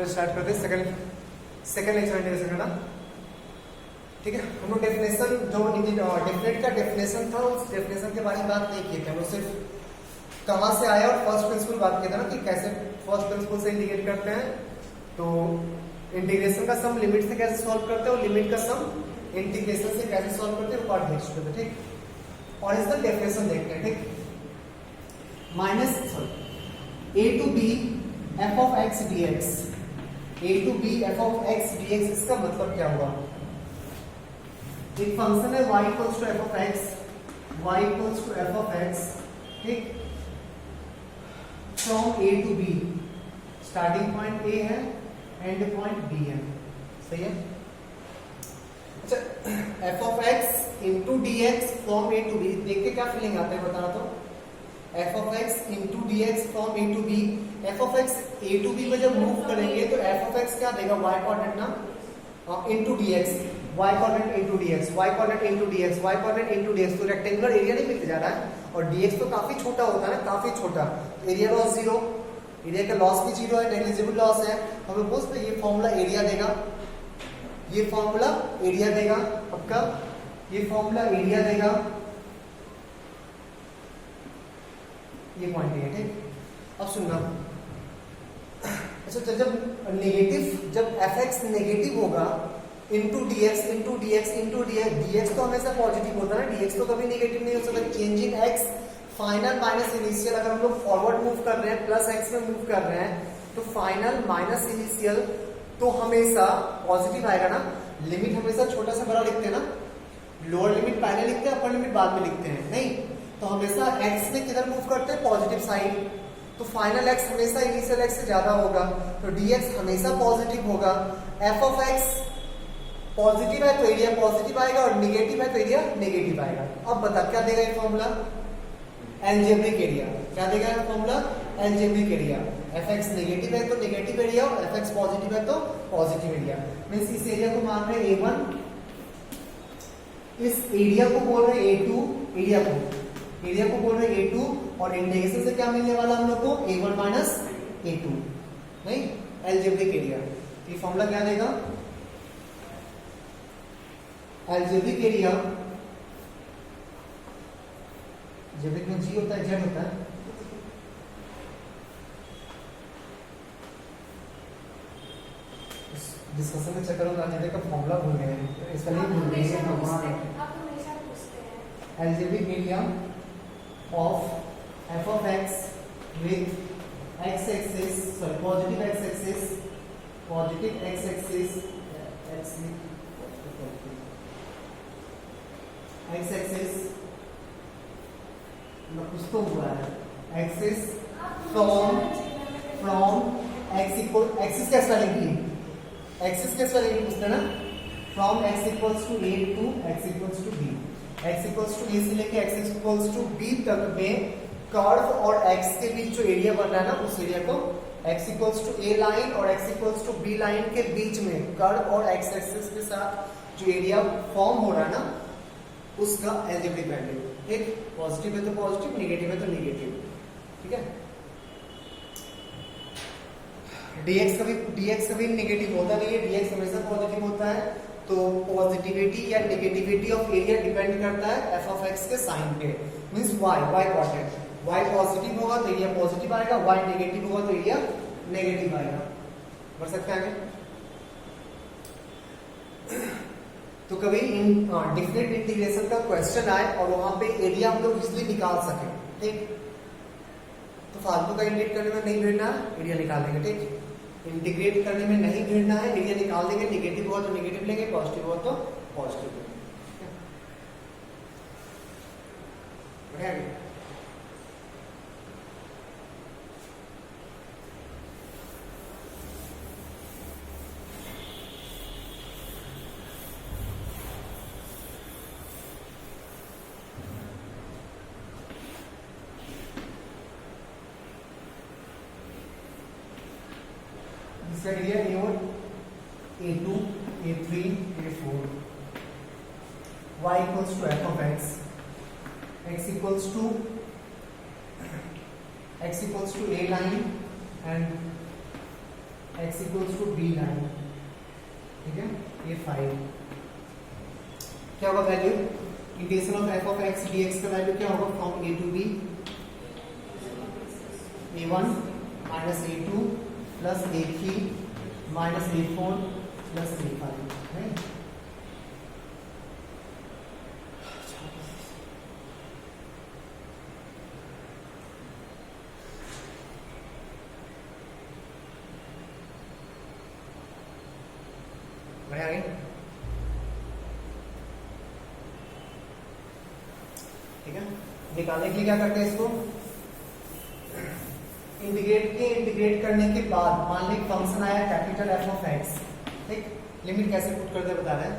तो स्टार्ट करते हैं सेकंड लेक्चर इंटीग्रेशन का ना। ठीक है, हम लोग डेफिनेशन जो डेफिनेट का डेफिनेशन था उस डेफिनेशन के बारे में बात नहीं किए थे। हम लोग सिर्फ कहाँ से आया और फर्स्ट प्रिंसिपल बात किया था ना कि कैसे फर्स्ट प्रिंसिपल से इंटीग्रेट करते हैं। तो इंटीग्रेशन का सम लिमिट से कैसे सॉल्व करते हैं और लिमिट का सम इंटीग्रेशन से कैसे सॉल्व करते हैं वो पार्ट देख चुके थे। ठीक, और इसका डेफिनेशन देखते हैं। ठीक, minus a to b f of x dx, a to b f of x dx, इसका मतलब क्या हुआ? एक फंक्शन है y equals to f of x, y equals to f of x, ठीक, from a to b, starting point a है, end point b है, सही है। अच्छा, f of x into dx from a to b, देख के क्या feeling आता है बताना तो। f of x into D X from a to b, f of x a to b में जब मूव करेंगे तो f of x क्या देगा? y कोऑर्डिनेट ना, into D x, y coordinate into D x, y coordinate into D x, y coordinate into D x. तो rectangular area नहीं मिलते जा रहा है और dx तो काफी छोटा होता है ना, काफी छोटा। एरिया लॉस जीरो, एरिया का लॉस भी जीरो है, नेग्लिजिबल लॉस है। हमें बोलते हैं ये फॉर्मूला एरिया देगा, ये फॉर्मूला एरिया देगा, पक्का ये फॉर्मूला एरिया देगा, ये पॉइंट है। ठीक, अब सुनना। अच्छा, जब नेगेटिव, जब fx नेगेटिव होगा into D x into D x into D x तो हमेशा पॉजिटिव होता है ना, डी एक्स तो कभी नेगेटिव नहीं हो सकता। Change in x final minus initial, अगर हम लोग फॉरवर्ड मूव कर रहे हैं प्लस x में मूव कर रहे हैं तो फाइनल माइनस इनिशियल तो हमेशा पॉजिटिव आएगा ना। लिमिट हमेशा छोटा से बड़ा लिखते हैं ना, लोअर लिमिट पहले लिखते हैं, अपर लिमिट बाद में लिखते हैं, नहीं तो हमेशा x में किधर मूव करते हैं? Positive side. तो फाइनल x हमेशा इनिशियल x से ज्यादा होगा, तो dx हमेशा पॉजिटिव होगा। f of x पॉजिटिव है तो एरिया पॉजिटिव आएगा और नेगेटिव है तो एरिया नेगेटिव आएगा। अब बता क्या देगा ये फॉर्मूला? Algebraic area. क्या देगा ये formula? Algebraic area. fx negative है तो नेगेटिव एरिया और fx पॉजिटिव है तो पॉजिटिव एरिया। मींस इस एरिया को मान रहे हैं a1, इस एरिया को बोल रहे हैं a2, एरिया को बोल रहे हैं a2 और इंटीग्रेशन से क्या मिलने वाला हम लोग को? a1 माइनस a2, नहीं एल्जेब्रिक एरिया। ये फॉर्मूला क्या देगा? एल्जेब्रिक एरिया, एल्जेब्रिक में g होता है, z होता है, डिस्कशन में चक्कर में अलजेब्रिक का फॉर्मूला भूल गए, इसका नहीं भूल गए algebraic area of f of x with x axis, sorry, positive x axis कुछ तो हुआ है, axis from x equal, axis क्या स्पेलिंग की? axis क्या स्पेलिंग पूछते हैं ना, from x equals to a to x equals to b, x equals to A से लेके x इक्वल्स टू b तक में कर्व और x के बीच जो एरिया बन रहा है ना, उस एरिया को x equals to a line और x equals to b line के बीच में कर्व और x एक्सिस के साथ जो एरिया फॉर्म हो रहा है ना, उसका एल्जेब्रिक वैल्यू। ठीक, पॉजिटिव है तो पॉजिटिव, नेगेटिव है तो नेगेटिव। ठीक है, dx कभी नेगेटिव होता नहीं है, dx हमेशा पॉजिटिव होता है। तो पॉजिटिविटी या नेगेटिविटी ऑफ एरिया डिपेंड करता है f of x के साइन पे। Means y coordinate, y positive होगा तो एरिया पॉजिटिव आएगा, y नेगेटिव होगा तो एरिया नेगेटिव आएगा। बढ़ सकते हैं आगे? तो कभी इन डिफरेंट इंटीग्रेशन का क्वेश्चन आए और वहां पे एरिया हम लोग इजीली निकाल सके, ठीक, तो फालतू का इंटीग्रेट करने में नहीं भिड़ना, एरिया निकाल देंगे। ठीक, इंटीग्रेट करने में नहीं भिड़ना है, एरिया निकाल देंगे, नेगेटिव हुआ तो नेगेटिव लेंगे, पॉजिटिव हुआ तो पॉजिटिव लेंगे। इसका area a1, a2, a3, a4, y equals to f of x, x equals to a line and x equals to b 9, ठीक है, ये 5 क्या होगा value, integration of f of x dx का वैल्यू क्या होगा, from a to b a1 minus a2 plus a3 minus a4 plus a5, right. बढ़िया आगे, ठीक है। निकालने के लिए क्या करते हैं इसको, इंटीग्रेट करने के बाद मान लीजिए फंक्शन आया कैपिटल एफ ऑफ एक्स, ठीक, लिमिट कैसे पुट करते बता रहे हैं।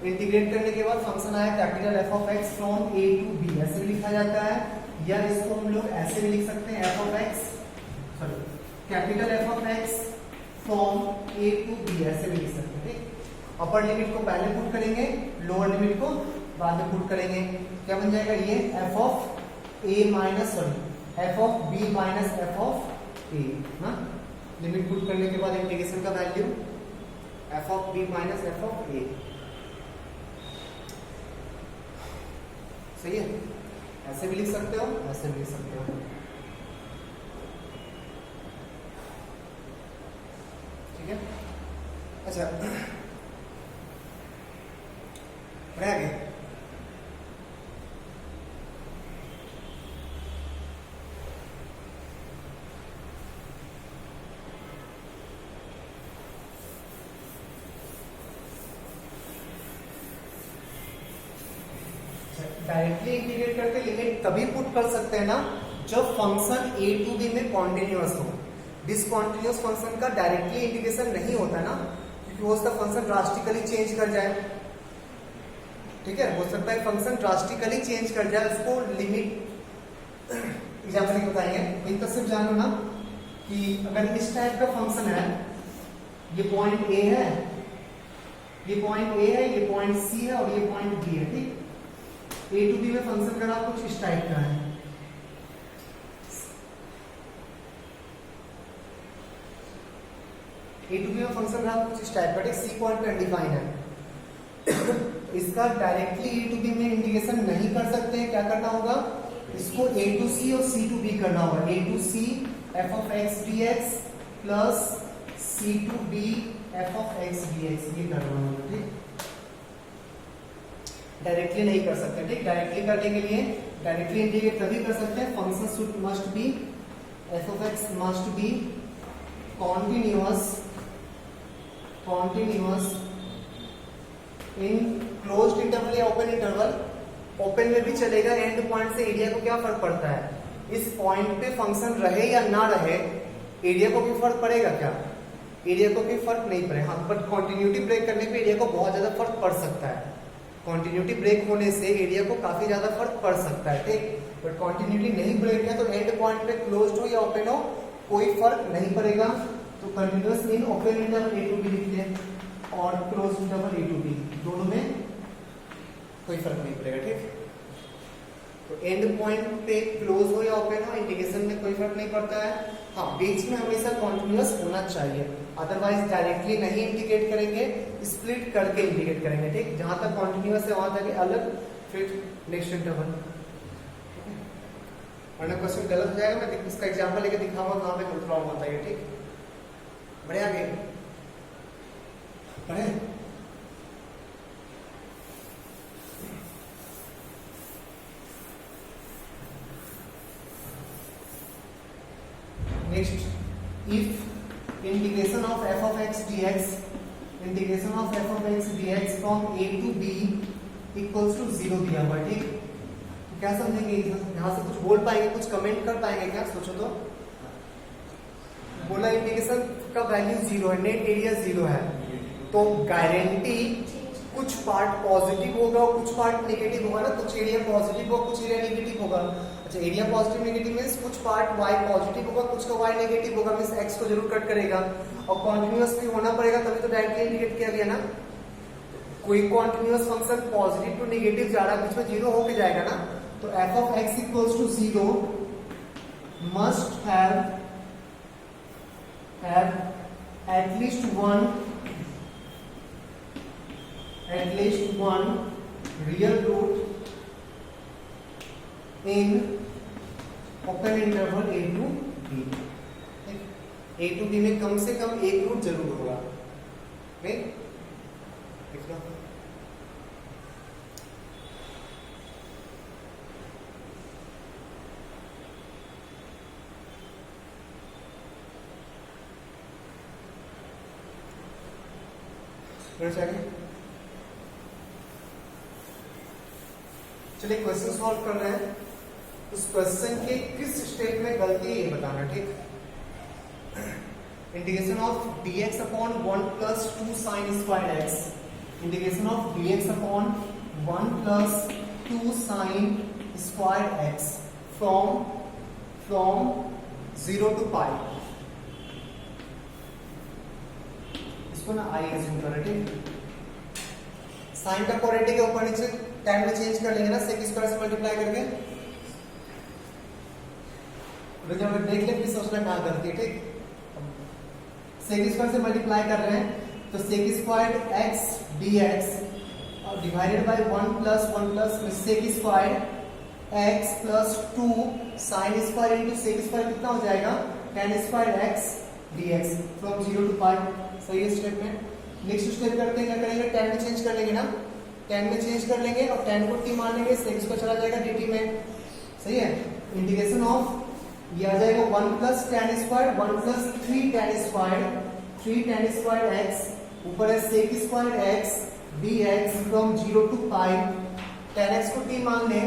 इंटीग्रेट करने के बाद फंक्शन आया capital F of X from A to B, ऐसे भी लिखा जाता है, या इसको हम लोग ऐसे भी लिख सकते हैं, F of X sorry capital F of X from A to B, ऐसे भी लिख सकते हैं, ठीक। अपर लिमिट को पहले पुट करेंगे, लोअर लिमिट को बाद में पुट करेंगे, क्या बन जाएगा ये F of A minus sorry F of B minus F of A, हाँ, लिमिट पुट करने के बाद इंटीग्रेशन का value F of B minus F of A, सही है। ऐसे भी लिख सकते हो, ऐसे भी लिख सकते हो, ठीक है। अच्छा रह गए, डायरेक्टली इंटीग्रेट करके लिमिट तभी पुट कर सकते हैं ना जब फंक्शन a टू b में कॉन्टिन्यूअस हो। डिसकॉन्टिन्यूअस फंक्शन का डायरेक्टली इंटीग्रेशन नहीं होता ना, क्योंकि हो सकता है फंक्शन ड्रास्टिकली चेंज कर जाए, ठीक है, हो सकता है फंक्शन ड्रास्टिकली चेंज कर जाए, उसको लिमिट एग्जाम्पल से बताएंगे। इतना सिर्फ जानो ना कि अगर इस टाइप का फंक्शन है, ये पॉइंट ए है, ये पॉइंट ए है, ये पॉइंट सी है और ये पॉइंट बी है, ठीक। ए टू बी में फंक्शन करा कुछ इस टाइप का है, ए टू बी में फंक्शन रहा कुछ इस टाइप का, ठीक, सी पॉइंट पे अनडिफाइन है। इसका डायरेक्टली ए टू बी में इंटीग्रेशन नहीं कर सकते हैं, क्या करना होगा, इसको ए टू सी और सी टू बी करना होगा, A to C F of X D X plus C to B F of X D X, ये करना होगा, ठीक। डायरेक्टली नहीं कर सकते, ठीक। डायरेक्टली करने के लिए डायरेक्टली इंटीग्रेट तभी कर सकते हैं, function should must be F of x must be continuous in closed interval या ओपन इंटरवल। ओपन में भी चलेगा, एंड पॉइंट से एरिया को क्या फर्क पड़ता है, इस पॉइंट पे फंक्शन रहे या ना रहे एरिया को भी फर्क पड़ेगा क्या, एरिया को भी फर्क नहीं पड़ेगा, हाँ, बट कॉन्टिन्यूटी ब्रेक करने पे एरिया को बहुत ज्यादा फर्क पड़ सकता है। कॉन्टिन्यूटी ब्रेक होने से एरिया को काफी ज्यादा फर्क पड़ सकता है, ठीक। बट कॉन्टिन्यूटी नहीं ब्रेक है तो एंड पॉइंट पे क्लोज्ड हो या ओपन हो कोई फर्क नहीं पड़ेगा। तो continuous in open interval A to B लिखते हैं और closed interval A to B, दोनों में कोई फर्क नहीं पड़ेगा, ठीक। तो एंड पॉइंट पे क्लोज हो या ओपन हो इंटीग्रेशन में कोई फर्क नहीं पड़ता है, हाँ, बीच में हमेशा कॉन्टिन्यूअस होना चाहिए, अदरवाइज डायरेक्टली नहीं इंटीग्रेट करेंगे, स्प्लिट करके इंटीग्रेट करेंगे, ठीक। जहां तक कॉन्टिन्यूअस है वहां तक अलग, फिर नेक्स्ट इंटरवल, वरना क्वेश्चन गलत हो जाएगा। मैं इसका एग्जांपल लेके दिखाऊंगा कहां पे प्रॉब्लम होता है, ठीक। बढ़िया आगे बढ़े। Next, if integration of F of X D X, integration of F of X D X from A to B equals to 0 दिया हुआ, ठीक। तो क्या समझेंगे, यहां से कुछ बोल पाएंगे, कुछ कमेंट कर पाएंगे क्या, सोचो तो। बोला इंटीग्रेशन का वैल्यू 0 है, नेट एरिया 0 है, तो गारंटी कुछ पार्ट पॉजिटिव होगा और कुछ पार्ट नेगेटिव होगा ना, कुछ एरिया पॉजिटिव होगा कुछ एरिया नेगेटिव होगा। अच्छा, एरिया पॉजिटिव नेगेटिव मींस कुछ पार्ट y पॉजिटिव होगा कुछ का y नेगेटिव होगा, मींस x को जरूर कट करेगा, और कॉन्टिन्यूअस भी होना पड़ेगा तभी तो डायरेक्टली इंटीग्रेट किया गया ना। कोई continuous function positive to negative जा रहा है, बीच में 0 होके जाएगा ना, तो f of x equals to 0 must have at least one real root in open interval a to b। a to b में कम से कम एक रूट जरूर होगा। चलिए क्वेश्चन सॉल्व कर रहे हैं। उस क्वेश्चन के किस स्टेप में गलती है ये बताना, ठीक। Integration of dx upon 1 plus 2 sine square x, integration of dx upon 1 plus 2 sine square x from 0 to pi. इसको ना आई एज्यूम करें, ठीक। साइन का क्वाड्रेटिक के ऊपर नीचे टैन में चेंज कर लेंगे ना, सेक स्क्वायर से मल्टीप्लाई करके। तो जब हम देख ले फिर सोचना कहां करती है, ठीक। सेक स्क्वायर से मल्टीप्लाई कर रहे हैं तो सेक स्क्वायर x dx और divided by 1 plus sec square x प्लस 2 sine square into sec square कितना हो जाएगा, tan square x dx from 0 to pi. सही है स्टेप में। नेक्स्ट स्टेप करते हैं, क्या करेंगे, tan में चेंज कर लेंगे ना, tan में चेंज कर लेंगे और tan को t मान लेंगे, सेक को चला जाएगा dt में। सही है। इंटीग्रेशन ऑफ ये आ जाएगा 1 plus tan square 1 plus 3 tan square x ऊपर है sec square x dx from 0 to pi. tan x को t मान ले,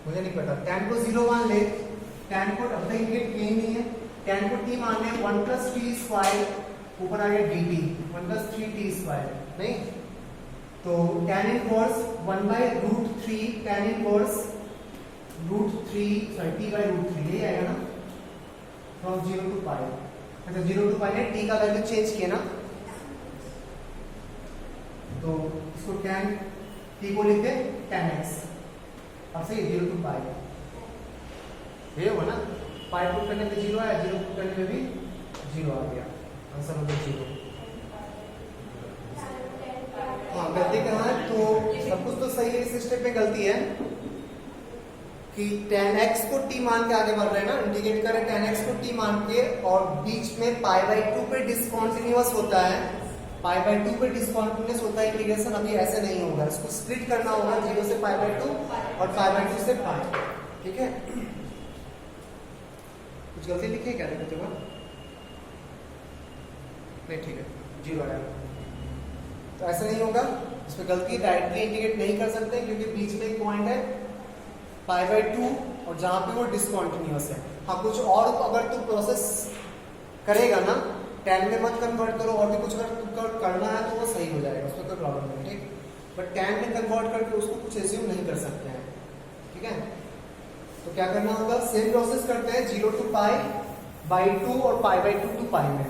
मुझे नहीं पता, tan को 0 मान ले, tan को अब तक इंटीग्रेट किया ही नहीं है, tan को t मान ले 1 प्लस t स्क्वायर ऊपर आ गया dt 1 प्लस 3t स्क्वायर, नहीं तो tan inverse 1 by root 3 tan inverse root 3 sorry t by root 3 यही आएगा ना, फ्रॉम 0 टू पाई। अच्छा 0 टू पाई में t का वैल्यू चेंज किया ना, तो इसको tan t को लिखते tan x। अब सही 0 टू पाई ये होगा ना, पाई पुट करने में 0 आया, 0 पुट करने में भी 0 आ गया, आंसर होगा 0। हाँ गलती कहाँ है, तो सब कुछ तो सही है, इस स्टेप में गलती है कि tan x को t मान के आगे बढ़ रहे हैं ना, इंटीग्रेट करें tan x को t मान के और बीच में पाई बाय 2 पे डिस्कंटिन्यूअस होता है, पाई बाय 2 पे डिस्कंटिन्यूअस होता है इंटीग्रेशन। अभी ऐसे नहीं होगा, इसको स्प्लिट करना होगा 0 से पाई बाय 2 और पाई बाय 2 से पाई, ठीक है। कुछ गलती लिखी है क्या देखते हो? नहीं ठीक है, 0 आया। तो ऐसा नहीं होगा, इसमें गलती डायरेक्टली इंटीग्रेट नहीं कर सकते क्योंकि बीच में एक पॉइंट है पाई बाय 2 और जहां पे वो डिस्कंटिन्यूअस है। हाँ कुछ और अगर तू प्रोसेस करेगा ना, tan में मत कन्वर्ट करो और भी कुछ अगर करना है तो वो सही हो जाएगा, उसमें कोई प्रॉब्लम नहीं, ठीक। बट tan में कन्वर्ट करके उसको कुछ एज्यूम नहीं कर सकते हैं, ठीक है। तो क्या करना होगा, सेम प्रोसेस करते हैं 0 टू पाई बाय 2 और पाई बाय 2 टू पाई में,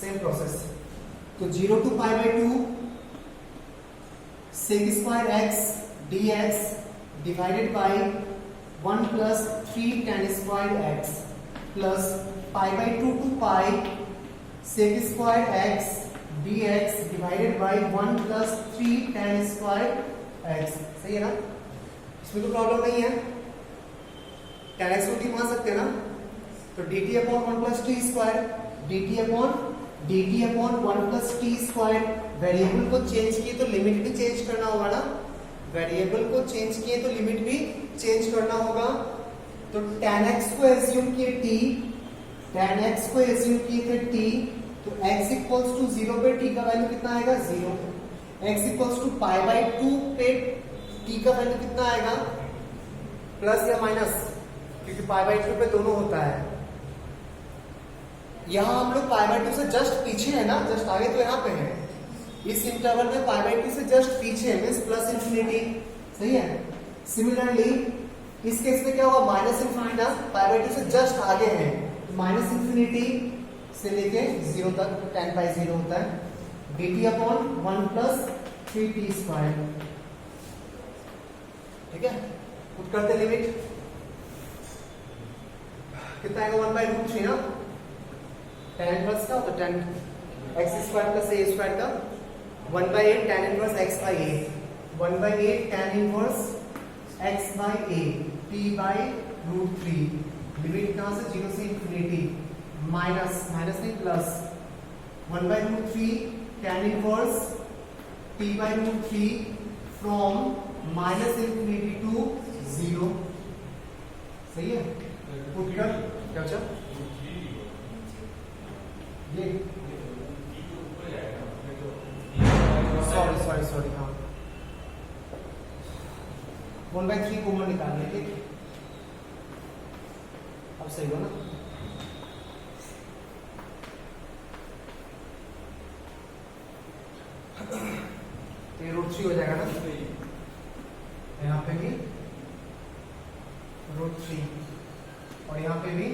सेम प्रोसेस। तो 0 to pi by 2 sec square x dx divided by 1 plus 3 tan square x plus pi by 2 to pi sec square x dx divided by 1 plus 3 tan square x। सही है ना, इसमें तो problem नहीं है, tan x को t मान सकते हैं ना, तो dt upon 1 plus t square dt upon 1 plus t square. Variable को चेंज किए तो लिमिट भी चेंज करना होगा ना, वेरिएबल को चेंज किए तो लिमिट भी चेंज करना होगा। तो tan x को एज्यूम किए t, tan x को एज्यूम किए थे t, तो x इक्वल्स टू 0 पे t का वैल्यू कितना आएगा 0, x equals to pi by 2 पे t का वैल्यू कितना आएगा, प्लस या माइनस, क्योंकि पाई बाय 2 पे दोनों होता है। यहां हम लोग पाई बाय 2 से जस्ट पीछे है ना, जस्ट आगे तो यहाँ पे है, इस इंटरवल में पाई बाय 2 से जस्ट पीछे है, मींस प्लस इंफिनिटी। सही है। सिमिलरली इस केस में क्या होगा, माइनस इंफिनिटी ना, पाई बाय 2 से जस्ट आगे है, तो माइनस इंफिनिटी से लेके 0 तक tan बाय 0 होता है dt upon 1 plus 3t square, ठीक है। पुट करते लिमिट कितना आएगा 1/√3 ना, tan इनवर्स का तो tan x² + a² का 1/8 tan inverse x/a 1/8 tan inverse x/a t/√3 limit कहाँ से 0 से इंफिनिटी माइनस नहीं plus 1/√3 tan inverse t/√3 from -∞ to 0। सही है, पुट कर क्या बचा ये सॉरी हाँ 1/3 कॉमन निकालने के, अब सही हो ना। तो ये √3 हो जाएगा ना, यहाँ पे भी √3 और यहाँ पे भी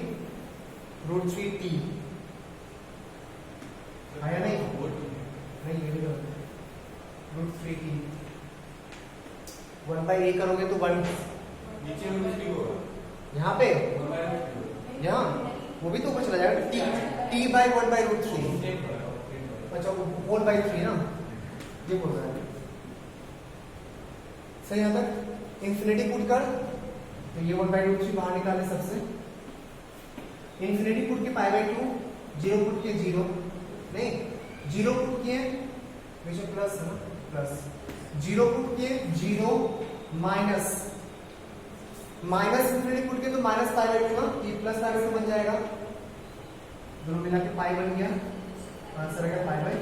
√3t आया नहीं ये भी √3t 1/a करोगे तो 1 नीचे √3 होगा, यहाँ पे यहाँ वो भी तो ऊपर चला जाएगा t/1/√3 अच्छा 1/3 ना, ये बोल रहा है सही। यहाँ तक इंफिनिटी पुट कर तो ये 1/√3 बाहर निकाले सबसे, इंफिनिटी पुट के π/2 0 पुट के 0 नहीं 0 पुट किए बेशक प्लस है ना प्लस 0 पुट किए 0 माइनस इंफिनिटी पुट के तो -π/2 ना, ये +π/2 बन जाएगा, दोनों मिला के पाई बन गया, आंसर आएगा π/2।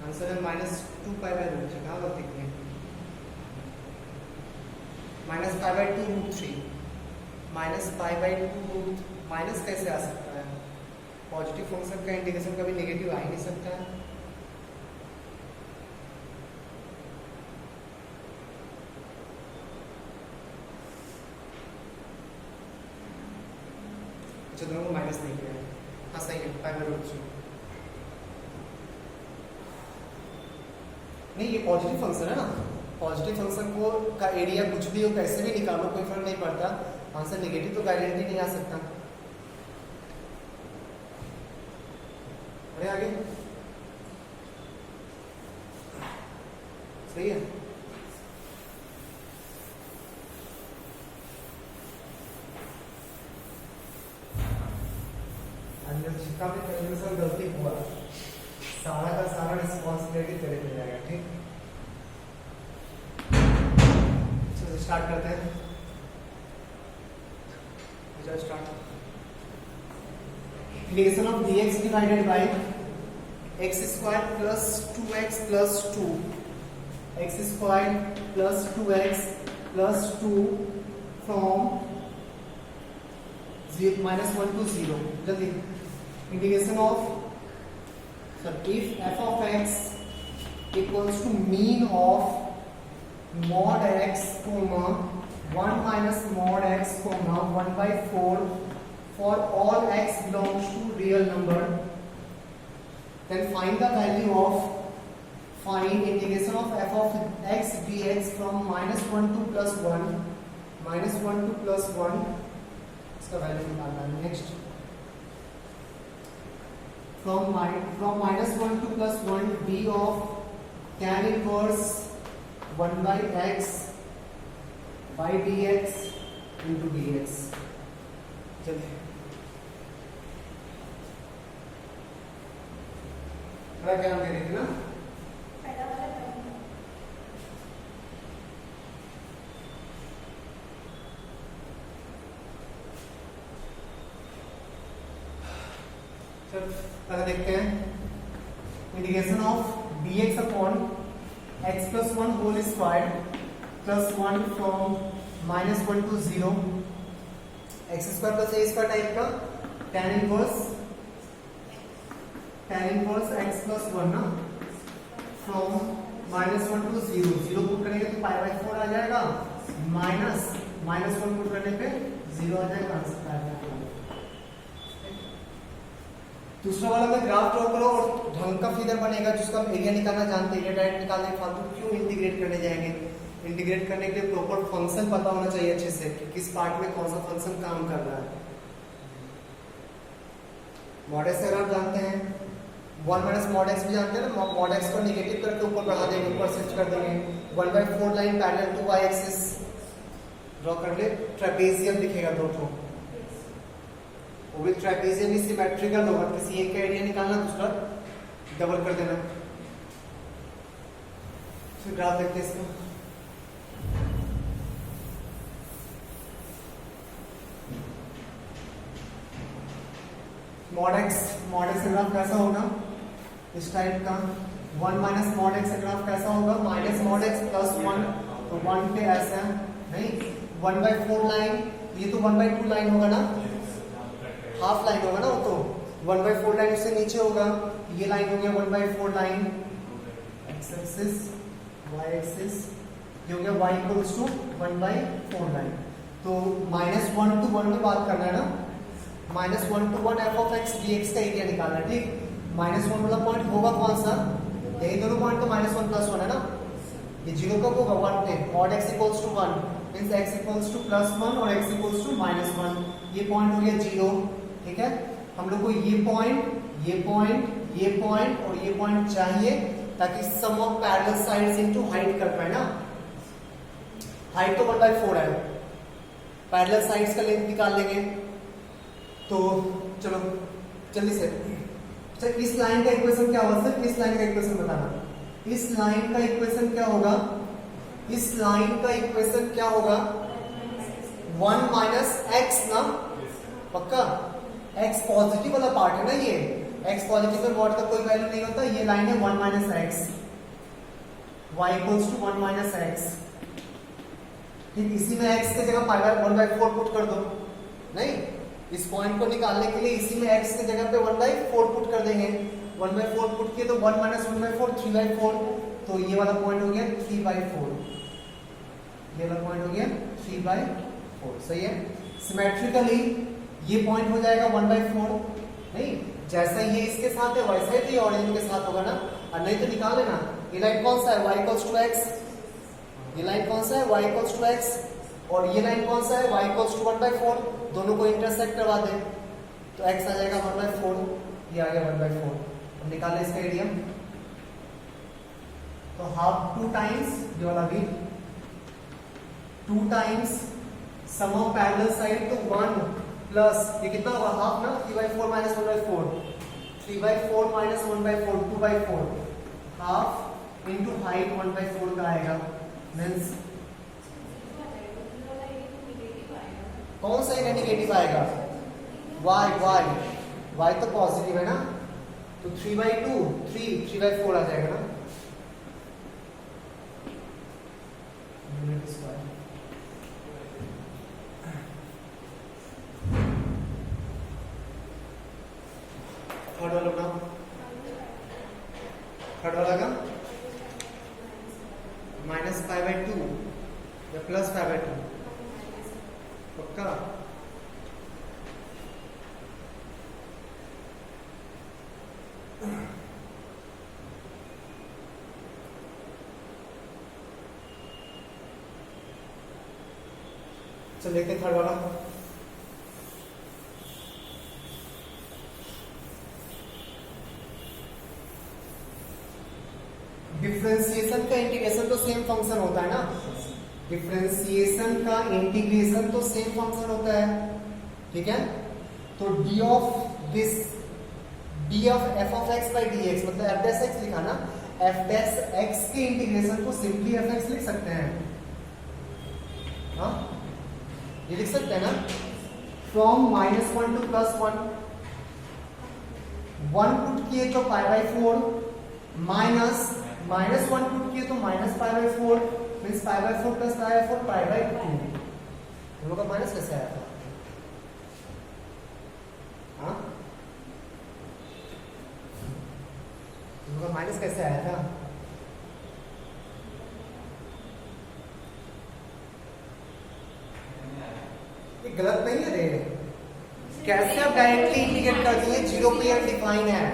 आंसर है -2π/√3 कहाँ गलती की है, -π/2√3 -π/2 माइनस कैसे आ सकता है, पॉजिटिव फंक्शन का इंटीग्रेशन कभी नेगेटिव आ ही नहीं सकता है। अच्छा दोनों को माइनस नहीं किया, हाँ सही है π/√3 नहीं, ये पॉजिटिव फंक्शन है ना, पॉजिटिव फंक्शन को का एरिया कुछ भी हो कैसे भी निकालो कोई फर्क नहीं पड़ता, आंसर नेगेटिव तो गारंटी नहीं आ सकता। अरे आगे सही है, जितना भी कैलकुलेशन गलती हुआ सारा का सारा रिस्पॉन्सिबिलिटी तेरे पे जाएगा, ठीक। चलो स्टार्ट करते हैं, start. Integration of dx divided bye x² + 2x + 2 x² + 2x + 2 from -1 to 0। जल्दी integration of if f of x equals to mean of mod x comma 1 minus mod x comma 1/4 for all x belongs to real number, then find the value of integration of f of x dx from -1 to +1 -1 to +1 इसका value निकालना है। Next from -1 to +1 d of tan inverse 1/x by dx into dx। चलिए क्या नाम दे रही थी ना, चलो देखते हैं। Integration of dx upon x + 1 whole square +1 from -1 to 0 x² + a² type का tan इनवर्स x + 1 ना फ्रॉम -1 to 0 0 पुट करेंगे तो π/4 आ जाएगा, -1 पुट करने पे 0 आ जाएगा, आंसर आ जाएगा। दूसरा वाला में ग्राफ ड्रॉ करो और ढंग का फिगर एरिया बनेगा जिसको हम एरिया निकालना जानते हैं, एरिया डायरेक्ट निकालने फालतू क्यों इंटीग्रेट करने जाएंगे। इंटीग्रेट करने के लिए प्रॉपर फंक्शन पता होना चाहिए अच्छे से कि किस पार्ट में कौन सा फंक्शन काम कर रहा है। मॉड एक्स अगर आप जानते हैं 1 माइनस मॉड एक्स भी जानते हैं ना, मॉड एक्स को नेगेटिव करके ऊपर बढ़ा देंगे, ऊपर शिफ्ट कर देंगे। 1/4 line parallel to y axis draw कर ले, ट्रेपेजियम दिखेगा दो ठो, वो भी ट्रेपेजियम ही सिमेट्रिकल होगा, किसी एक का एरिया निकालना दूसरा डबल कर देना। फिर ग्राफ देखते हैं इसका। मॉड एक्स का ग्राफ कैसा होगा इस टाइप का। 1 माइनस मॉड एक्स का ग्राफ कैसा होगा, माइनस मॉड एक्स प्लस 1, तो 1 पे ऐसा नहीं। 1/4 लाइन, ये तो 1/2 लाइन होगा ना, हाफ लाइन होगा ना वो, तो 1/4 लाइन उससे नीचे होगा, ये लाइन हो गया 1/4 line, x axis y axis, ये हो गया y इक्वल्स टू 1/4 लाइन। तो -1 to 1 में बात करना है ना, -1 to 1 f of x dx का एरिया निकालना है, ठीक। -1 वाला पॉइंट होगा कौन सा, यही दोनों पॉइंट तो -1 + 1 है ना, ये 0 कब होगा 1 पे, mod x equals to 1 means x equals to +1 और x इक्वल्स टू -1, ये पॉइंट हो गया 0, ठीक है। हम लोग को ये पॉइंट और ये पॉइंट चाहिए ताकि sum of parallel sides into height कर पाए ना। हाइट तो 1/4 है, पैरेलल साइड्स का लेंथ निकाल लेंगे। तो चलो जल्दी से, अच्छा इस लाइन का इक्वेशन क्या होगा, सिर्फ इस लाइन का इक्वेशन बताना। इस लाइन का इक्वेशन क्या होगा, इस लाइन का इक्वेशन क्या होगा, 1 माइनस एक्स ना, पक्का x पॉजिटिव वाला पार्ट है ना, ये x पॉजिटिव में मॉड का कोई वैल्यू नहीं होता, ये लाइन है 1 minus x, y equals to 1 minus x, ठीक। इसी में x की जगह 1/4 पुट कर दो, नहीं इस पॉइंट को निकालने के लिए इसी में x की जगह पे 1/4 पुट कर देंगे। 1/4 पुट किए तो 1 माइनस 1/4 3/4, तो ये वाला पॉइंट हो गया 3/4, ये वाला पॉइंट हो गया 3/4, सही है। सिमेट्रिकली ये पॉइंट हो जाएगा 1/4, नहीं जैसा ये इसके साथ है वैसा ही ये ऑरिजिन के साथ होगा ना, और नहीं तो निकाल लेना। ये लाइन कौन सा है, y इक्वल्स टू x, ये लाइन कौन सा है, y इक्वल्स टू x, और ये लाइन कौन सा है, y इक्वल्स टू 1/4, दोनों को इंटरसेक्ट करवा दें तो x आ जाएगा 1/4, ये आ गया 1/4। अब निकालें इसका एरिया, तो हाफ 2 टाइम्स ये वाला भी 2 times sum of parallel side, तो 1 प्लस ये कितना होगा हाफ ना, 3/4 minus 1/4, 3/4 minus 1/4 2/4, half into height 1/4 का आएगा, मींस कौन सा एरिया नेगेटिव आएगा, y तो पॉजिटिव है ना, तो 3/2 3/4 आ जाएगा ना, थर्ड वाला का -5/2 या +5/2, पक्का। चल देखते हैं थर्ड वाला। डिफरेंशिएशन का इंटीग्रेशन तो सेम फंक्शन होता है ना, डिफरेंशिएशन का इंटीग्रेशन तो सेम फंक्शन होता है, ठीक है। तो d of f of x by dx मतलब f डैश x लिखा ना, f डैश x के इंटीग्रेशन को सिंपली f x लिख सकते हैं, हाँ ये लिख सकते हैं ना, फ्रॉम -1 टू +1, 1 पुट किए तो π/4 माइनस -1 पुट किए तो -π/4 मींस π/4 प्लस π/4 π/2, हम लोग का माइनस कैसे आया था, हाँ हम लोग का माइनस कैसे आया था, ये गलत नहीं है रे, कैसे आप डायरेक्टली इंटीग्रेट कर दिए, 0 पे डिफाइन है,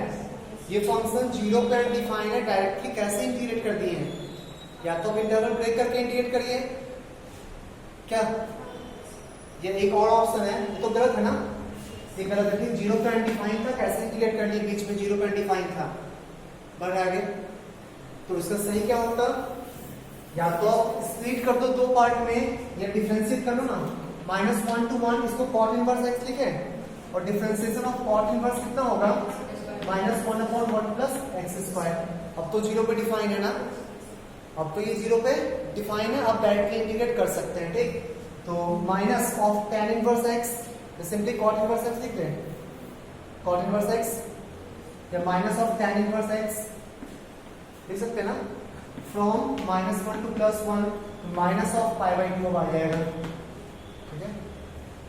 ये फंक्शन 0 पे डिफाइन है, डायरेक्टली कैसे इंटीग्रेट कर दिए हैं? या तो इंटरवल ब्रेक करके इंटीग्रेट करिए क्या, ये एक और ऑप्शन है, ये तो गलत है ना, ये गलत है। 0 पे डिफाइन था, कैसे इंटीग्रेट कर लिए, बीच में 0 पे डिफाइन था, बढ़ आगे। तो इसका सही क्या होता, या तो आप स्प्लिट कर दो दो पार्ट में, या डिफरेंशिएट कर लो ना, -1 to 1 इसको cot इनवर्स x लिखे, और डिफरेंशिएशन ऑफ cot इनवर्स कितना होगा, -1/1 प्लस एक्स स्क्वायर। अब तो 0 पे डिफाइन है ना, अब तो ये 0 पे डिफाइन है, आप डायरेक्टली इंटीग्रेट कर सकते हैं, ठीक। तो minus of tan inverse x, simply cot inverse x लिख लें, cot इनवर्स x, या minus of tan inverse x लिख सकते हैं ना, फ्रॉम -1 to +1 माइनस ऑफ π/2 आ जाएगा, ठीक है।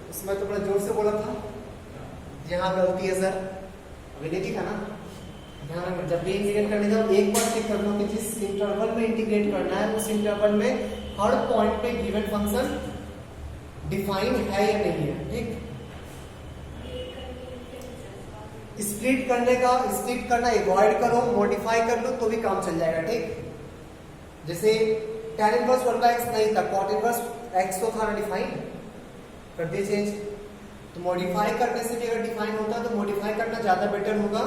इसमें तो बड़ा जोर से बोला था, यहाँ गलती है सर, अभी नहीं दिखा ना, ध्यान, जब भी इंटीग्रेट करने जाओ एक बार चेक कर लो कि जिस इंटरवल में इंटीग्रेट करना है उस इंटरवल में हर पॉइंट पे गिवन फंक्शन डिफाइन है या नहीं है, ठीक। स्प्लिट करना अवॉइड करो, मॉडिफाई कर लो तो भी काम चल जाएगा, ठीक। जैसे tan इनवर्स 1/x नहीं था, cot इनवर्स x तो था ना डिफाइन, कर दिए चेंज। तो मॉडिफाई करने से भी अगर डिफाइन होता है तो मॉडिफाई करना ज्यादा बेटर होगा,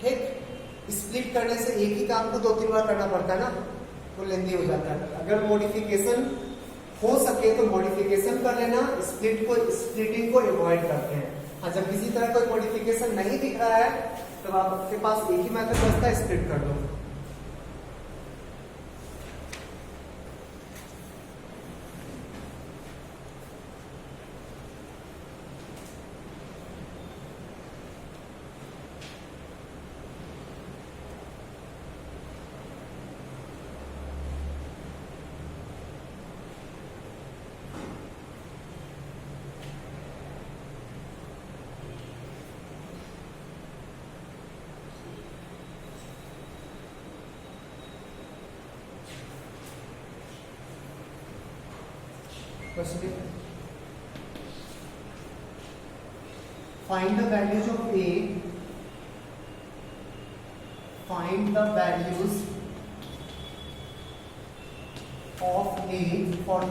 ठीक। स्प्लिट करने से एक ही काम को 2-3 बार करना पड़ता है ना, तो लेंदी हो जाता है। अगर मॉडिफिकेशन हो सके तो मॉडिफिकेशन कर लेना, स्प्लिटिंग को अवॉइड करते हैं। हाँ, जब किसी तरह कोई मॉडिफिकेशन नहीं दिख रहा है तो आपके पास एक ही मेथड बचता है, स्प्लिट कर दो। Find the values of a. Find the values of a for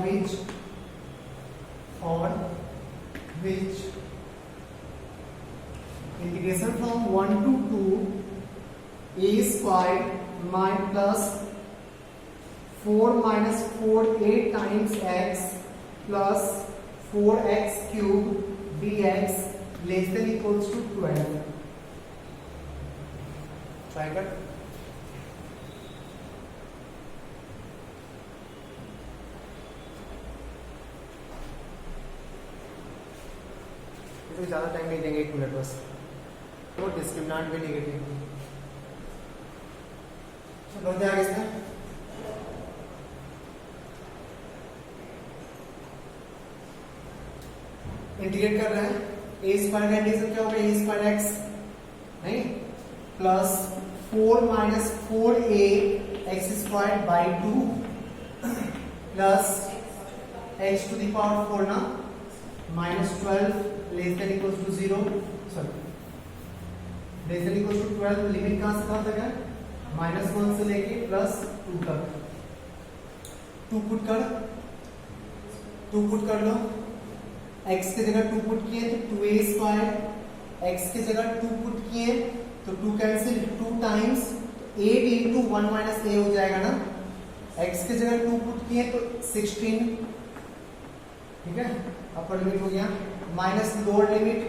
which integration from 1 to 2 a squared minus plus 4 minus 4a times x plus 4x cube dx less than equals to 12. Try कर। इसमें ज़्यादा time नहीं देंगे, 1 minute बस। तो discriminant भी negative, तो बढ़ जाएगा इसमें। इंटीग्रेट कर रहे हैं, ए स्क्वायर का इंटीग्रेशन क्या होगा, ए स्क्वायर एक्स नहीं plus 4 minus 4a x square by 2 plus x to the power 4 ना minus 12 less than equals to 0, sorry less than equals to 12। Limit कहां से कहां तक है, -1 से लेके प्लस 2 तक। 2 पुट कर लो, x की जगह 2 पुट किए तो 2a स्क्वायर, x की जगह 2 पुट किए तो 2 cancel, 2 times 8 into 1 minus a हो जाएगा ना। x की जगह 2 पुट किए तो 16, ठीक है, अपर लिमिट हो गया, माइनस लोअर लिमिट,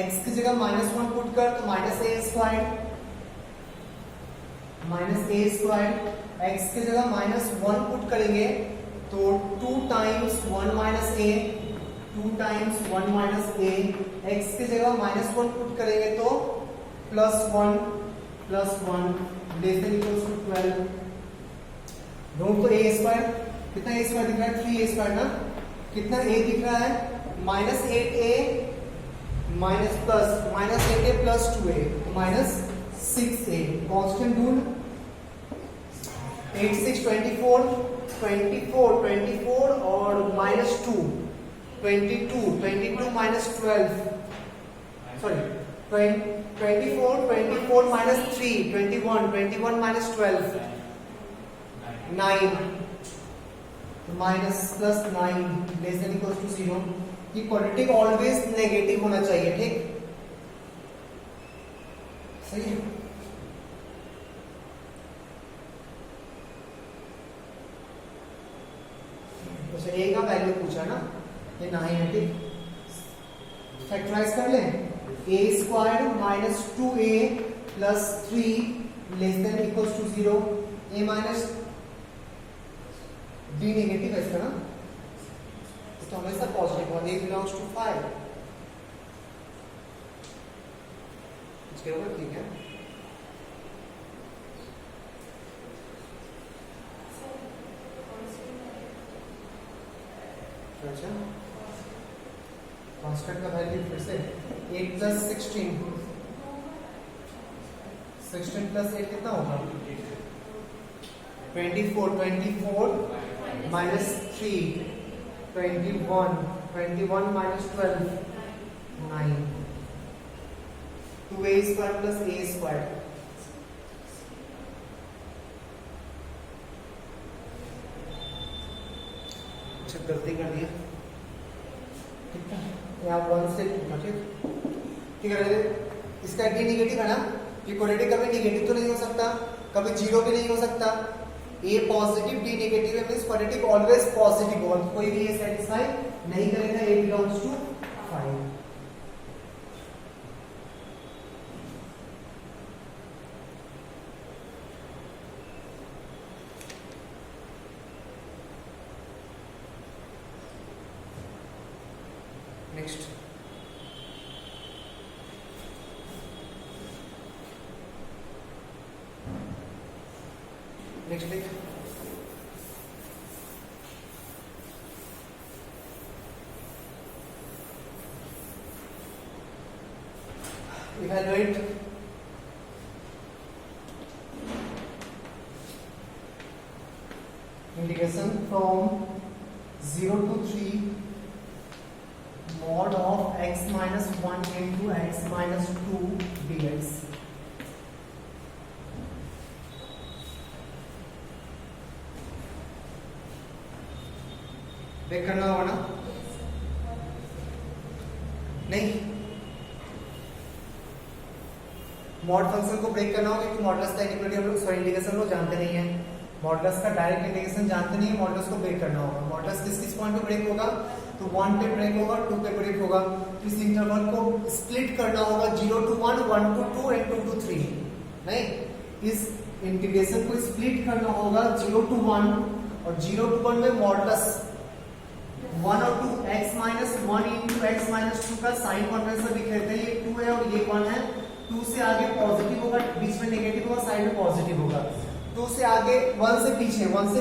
x की जगह -1 पुट कर तो -a स्क्वायर, x की जगह -1 पुट करेंगे तो 2 times 1 minus a, 2 times 1 minus a, x की जगह -1 पुट करेंगे तो +1 लेस देन इक्वल्स टू 12। ढूंढ तो a स्क्वायर, कितना a स्क्वायर दिख रहा है, 3a स्क्वायर ना, कितना a दिख रहा है, -8a minus -8a plus 2a तो -6a। कांस्टेंट ढूंढ, 8 6 24 और -2 22 minus 12, sorry 24 minus 3, 21 minus 12, 9 minus plus 9 less than equals to 0. ये क्वाड्रेटिक ऑलवेज नेगेटिव होना चाहिए, ठीक? सही है। तो ए का वैल्यू पूछा ना, ये 9 है, ठीक? फैक्टराइज कर लें। a square minus 2a plus 3 less than equals to 0। a minus b negative है इसका ना, तो हमेशा पॉजिटिव होगा। a बिलोंग्स टू 5, इसके ऊपर ठीक है। अच्छा, कांस्टेंट का वैल्यू फिर से 8 प्लस 16 प्लस 8 कितना होगा? 24 minus 3 21 minus 12 9 2a square plus a square. अच्छा, गलती कर दिया, ठीक है? यहाँ 1 से ठीक है। इसका d निगेटिव है ना, ये क्वाड्रेटिक कभी निगेटिव तो नहीं हो सकता, कभी 0 भी नहीं हो सकता। a पॉजिटिव d नेगेटिव है, मींस क्वाड्रेटिक ऑलवेज पॉजिटिव होगा, कोई भी ये सेटिस्फाई नहीं करेगा। a belongs to 5। Next, next देख। Evaluate integration from 0 to 3 mod of x minus 1 into x minus 2 dx। Break करना होगा ना? नहीं, मॉड फंक्शन को ब्रेक करना होगा क्योंकि मॉडुलस का इक्वलिटी हम लोग इंटीग्रेशन लोग जानते नहीं है। मॉडुलस का डायरेक्ट इंटीग्रेशन जानते नहीं है, मॉडुलस को ब्रेक करना होगा। मॉडुलस किस किस पॉइंट पे ब्रेक होगा? तो 1 पे ब्रेक होगा, 2 पे ब्रेक होगा। तो इस इंटरवल को स्प्लिट करना होगा 0 to 1, 1 to 2 and 2 to 3। नहीं, इस इंटीग्रेशन को स्प्लिट करना होगा 0 to 1 और 0 to 1 में मॉडुलस 1 और 2 x minus 1 into x minus 2 का साइन कन्वेंशन दिखाते हैं। ये 2 है और ये 1 है। 2 से आगे पॉजिटिव होगा, बीच में नेगेटिव होगा, साइड में पॉजिटिव होगा। 2 से आगे 1 से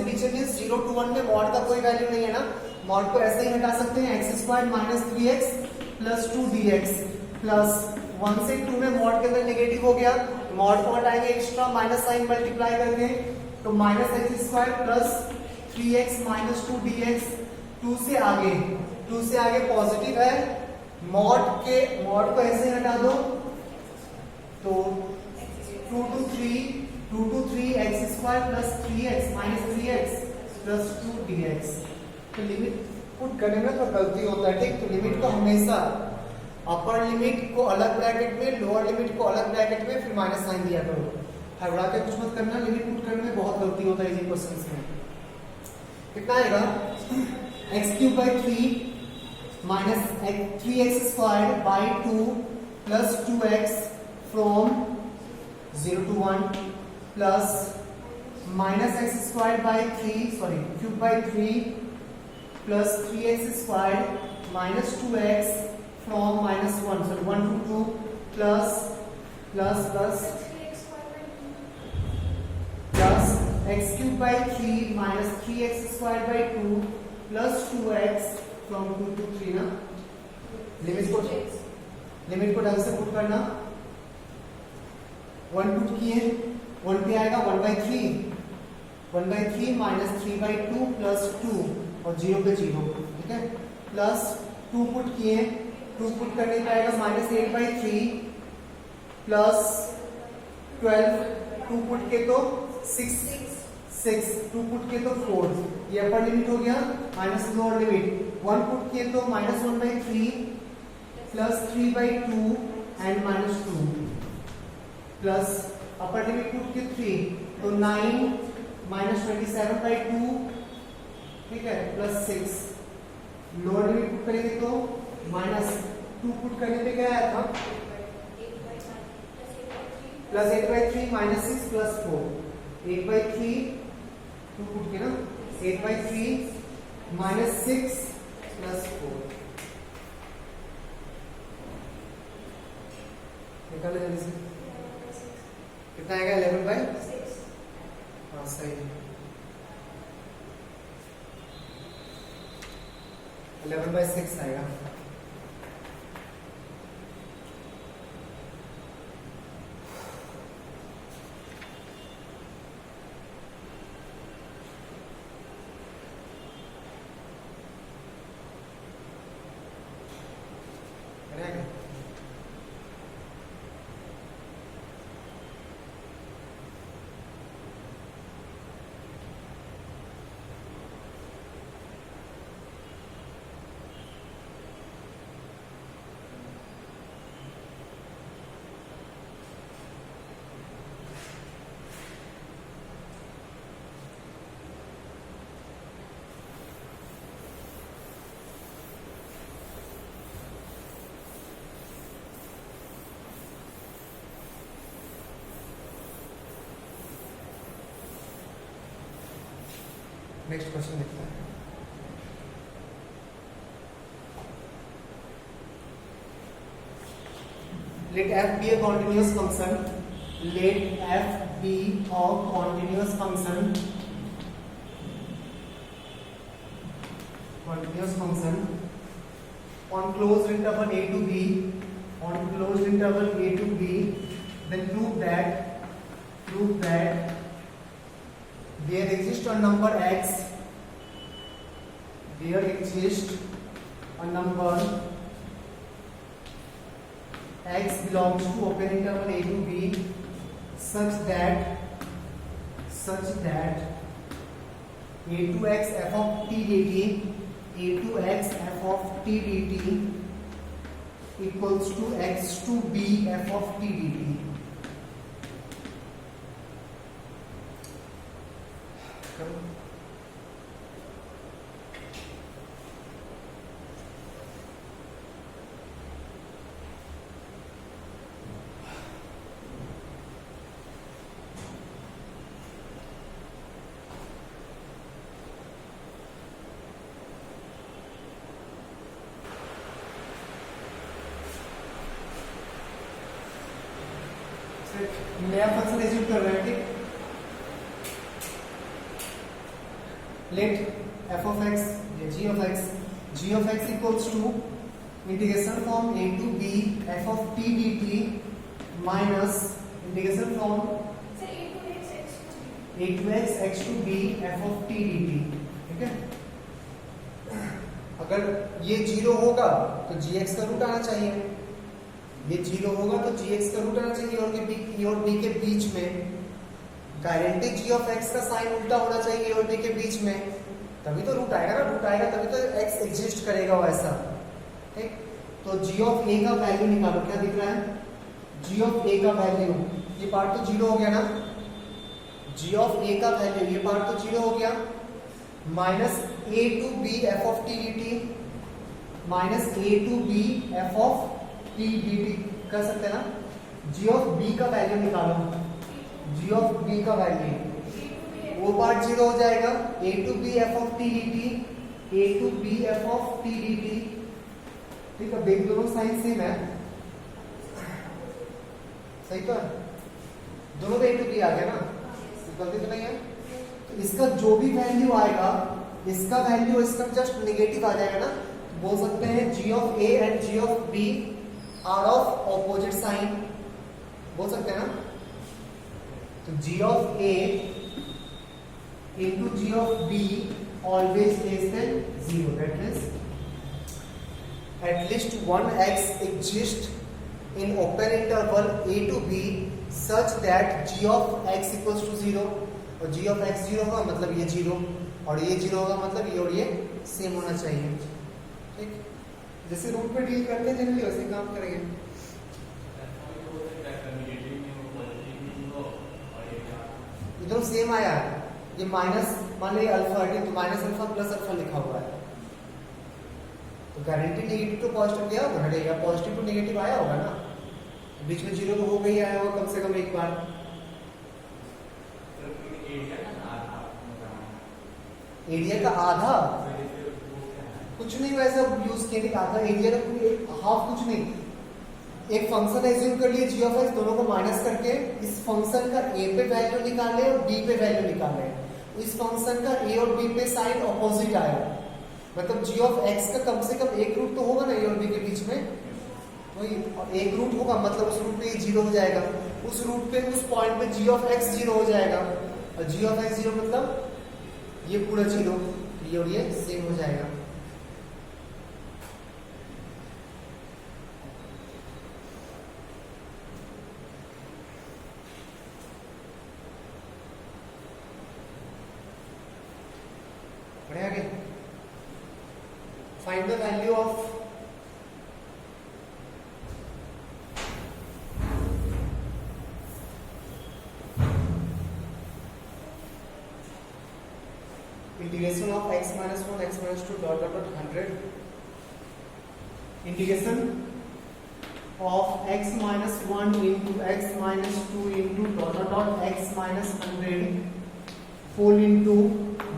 पीछे मींस 0 to 1 में मॉड का कोई वैल्यू नहीं है ना, मॉड को ऐसे ही हटा सकते हैं। x square minus 3x plus 2 dx plus 1 से 2 में मॉड के अंदर नेगेटिव हो गया, मॉड को हटाएंगे, एक्स्ट्रा माइनस साइन मल्टीप्लाई करके तो minus x square plus 3x minus 2 dx। 2 से आगे पॉजिटिव है, मॉड को ऐसे ही हटा दो तो 2 to 3 x square plus 3x minus 3x plus 2 dx। तो लिमिट पुट करने में तो गलती होता है, ठीक? तो लिमिट को हमेशा अपर लिमिट को अलग ब्रैकेट में, लोअर लिमिट को अलग ब्रैकेट में, फिर माइनस साइन दिया करो। हड़बड़ा के कुछ मत करना, लिमिट पुट करने में बहुत गलती होता है इस क्वेश्चंस में। कितना आएगा? x cube by 3 minus 3x square by 2 plus 2x from 0 to 1 plus minus x square by 3 cube by 3 plus 3x square minus 2x from minus 1 to 2 plus x cube by 3 minus 3x square by 2 plus 2x from 2 to 3 ना। Limit को ढंग से put करना। 1 put किए, 1 पे आएगा 1/3 minus 3/2 plus 2 और 0 पे 0, ठीक है? प्लस 2 पुट किए, 2 पुट करने पे आएगा माइनस 8/3 प्लस 12, 2 पुट के तो 6, 2 पुट के तो 4, ये अपर लिमिट हो गया, माइनस लोअर लिमिट, 1 पुट के तो -1/3 plus 3/2 and -2 plus upper limit put के 3 तो 9 -27/2, ठीक है, प्लस 6, लोअर लिमिट पुट करेंगे तो -2 पुट करने पे क्या आया था, प्लस 8/3 -6 प्लस 4, 8/3 2 पुट के ना 8/3 -6 प्लस 4 निकाले जल्दी से, कितना आएगा 11/6, हाँ सही है, 11/6 आएगा। नेक्स्ट क्वेश्चन देखते हैं। Let f be a continuous function. Let f be a continuous function. Continuous function on closed interval a to b. On closed interval a to b, then prove that there exists a number x. There exists a number x belongs to open interval a to b such that a to x f of t dt equals to x to b f of t dt. नया function assume कर रहे हैं, ठीक। Late f of x या g of x equals to integration from a to b f of t dt minus integration from a to x to b f of t dt, ठीक है। अगर ये 0 होगा तो gx का root आना चाहिए, ये 0 होगा तो gx का रूट आना चाहिए, और b के बीच में गारंटी g of x का साइन उल्टा होना चाहिए और b के बीच में, तभी तो रूट आएगा ना, रूट आएगा तभी तो x एग्जिस्ट करेगा वैसा, ठीक। तो g of a का वैल्यू निकालो, क्या दिख रहा है, g of a का वैल्यू, ये पार्ट तो 0 हो गया ना, g of a का वैल्यू ये पार्ट तो 0 हो गया, minus a to b f of t dt minus a to b f of t dt कर सकते हैं ना। g of b का वैल्यू निकालो, g of b का वैल्यू, वो पार्ट 0 हो जाएगा, a to b f of t dt, a to b f of t dt, ठीक है। देख दोनों साइन सेम है, सही तो है, दोनों पे a to b आ गया ना, गलती तो नहीं है। तो इसका जो भी वैल्यू आएगा, इसका वैल्यू इसका जस्ट नेगेटिव आ जाएगा ना, तो बोल सकते हैं g of a and g of b are of opposite sign, बोल सकते हैं ना। तो g of a into g of b always less than 0, that means at least one x exists in open interval a to b such that g of x equals to 0 और g of x 0 होगा मतलब ये 0 और ये 0 होगा मतलब ये और ये सेम होना चाहिए। ठीक, जैसे रूट पे डील करते हैं जनरली वैसे काम करेंगे। एकदम सेम आया है, ये माइनस मान लीजिए अल्फा है तो माइनस अल्फा प्लस अल्फा लिखा हुआ है, तो गारंटी नेगेटिव टू पॉजिटिव क्या होगा ना, या पॉजिटिव टू नेगेटिव आया होगा ना, बीच में 0 तो हो गई आया होगा कम से कम एक बार। एरिया का आधा कुछ नहीं वैसे यूज किया नहीं, आधा एरिया का कोई हाफ कुछ नहीं, एक फंक्शन एज्यूम कर लिए g ऑफ x, दोनों को माइनस करके इस फंक्शन का a पे वैल्यू निकाले और b पे वैल्यू निकाले, इस फंक्शन का a और b पे साइन ऑपोजिट आया, मतलब g ऑफ x का कम से कम एक रूट तो होगा ना a और b के बीच में, वही एक रूट होगा मतलब उस रूट पे ये 0 हो जाएगा, उस रूट पे उस पॉइंट पे g ऑफ x 0 हो जाएगा, और g ऑफ x 0 मतलब ये पूरा 0, ये और ये सेम हो जाएगा। बढ़िया आगे, find the value of integration of x minus 1 x minus 2 dot dot dot 100, integration of x minus 1 into x minus 2 into dot dot dot x minus 100 whole into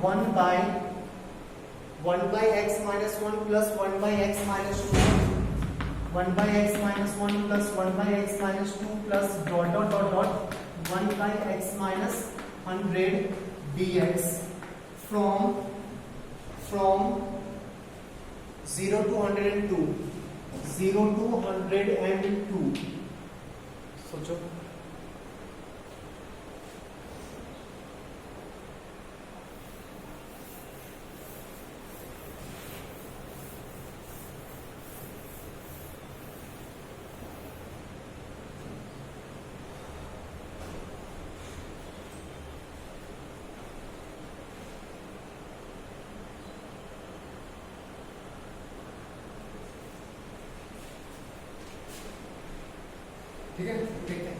1 by x minus 1 plus 1 by x minus 2, 1 by x minus 1 plus 1 by x minus 2 plus dot dot dot dot 1 by x minus 100 dx from 0 to 102, 0 to 102। सोचो ठीक है, देखते हैं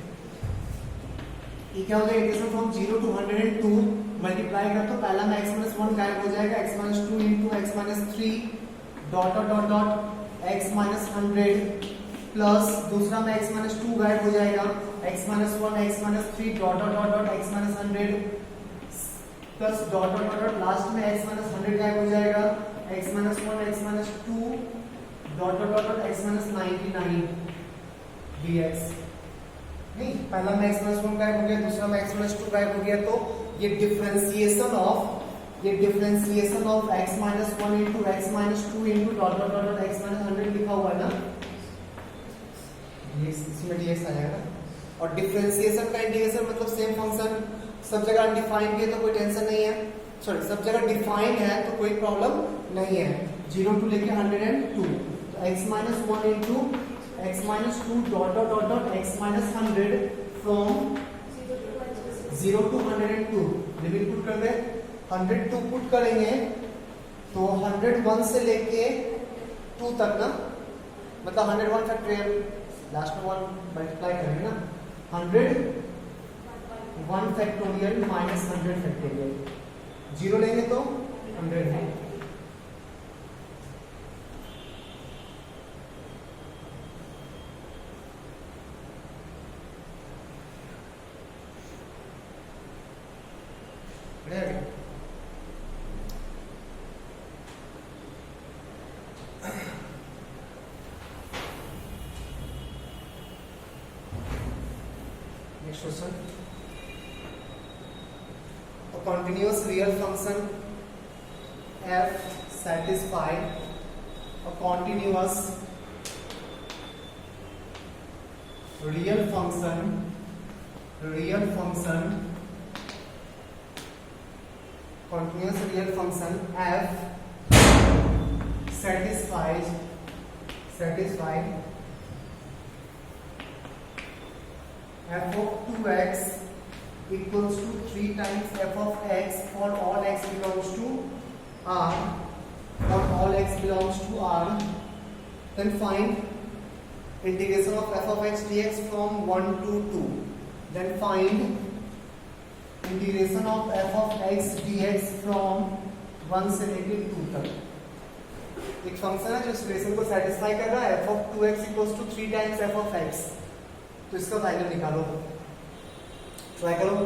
ये क्या हो गया, integration from 0 to 102 multiply कर तो पहला में x - 1 गायब हो जाएगा, x - 2 into x - 3 dot dot dot dot x - 100 plus दूसरा में x - 2 गायब हो जाएगा, x - 1 x - 3 dot dot dot dot x - 100 plus dot dot dot dot last में x - 100 गायब हो जाएगा, x - 1 x - 2 dot dot dot dot x - 99 dx। नहीं, पहला में x - 1 गायब हो गया, दूसरा में x - 2 गायब हो गया, तो ये differentiation of x - 1 into x - 2 into dot dot dot x - 100 लिखा हुआ है ना, इसमें dx आ जाएगा। और डिफरेंशिएशन का इंटीग्रेशन मतलब सेम फंक्शन सब जगह अनडिफाइंड है तो कोई टेंशन नहीं है, सॉरी सब जगह डिफाइंड है तो कोई प्रॉब्लम नहीं है, 0 टू लेके 102, तो x - 1 into x minus 2 dot dot dot dot x minus 100 from 0 to 102 limit put कर दे, 102 पुट करेंगे तो 101 से लेके 2 तक ना, मतलब 101 फैक्टोरियल लास्ट में 1 मल्टीप्लाई करेंगे ना, 101 फैक्टोरियल माइनस 100 फैक्टोरियल, 0 लेंगे तो 100 है। Next question. A continuous real function f satisfy a continuous real function continuous real function f satisfy f of 2x equals to 3 times f of x for all x belongs to R. For all x belongs to R, then find integration of f of x dx from 1 to 2. Then find integration of F of X D X from 1 से लेके 2 तक. एक function है जो इस relation को satisfy कर रहा है, f of 2x equals to 3 times f of x. तो इसका वैल्यू निकालो, ट्राई करो.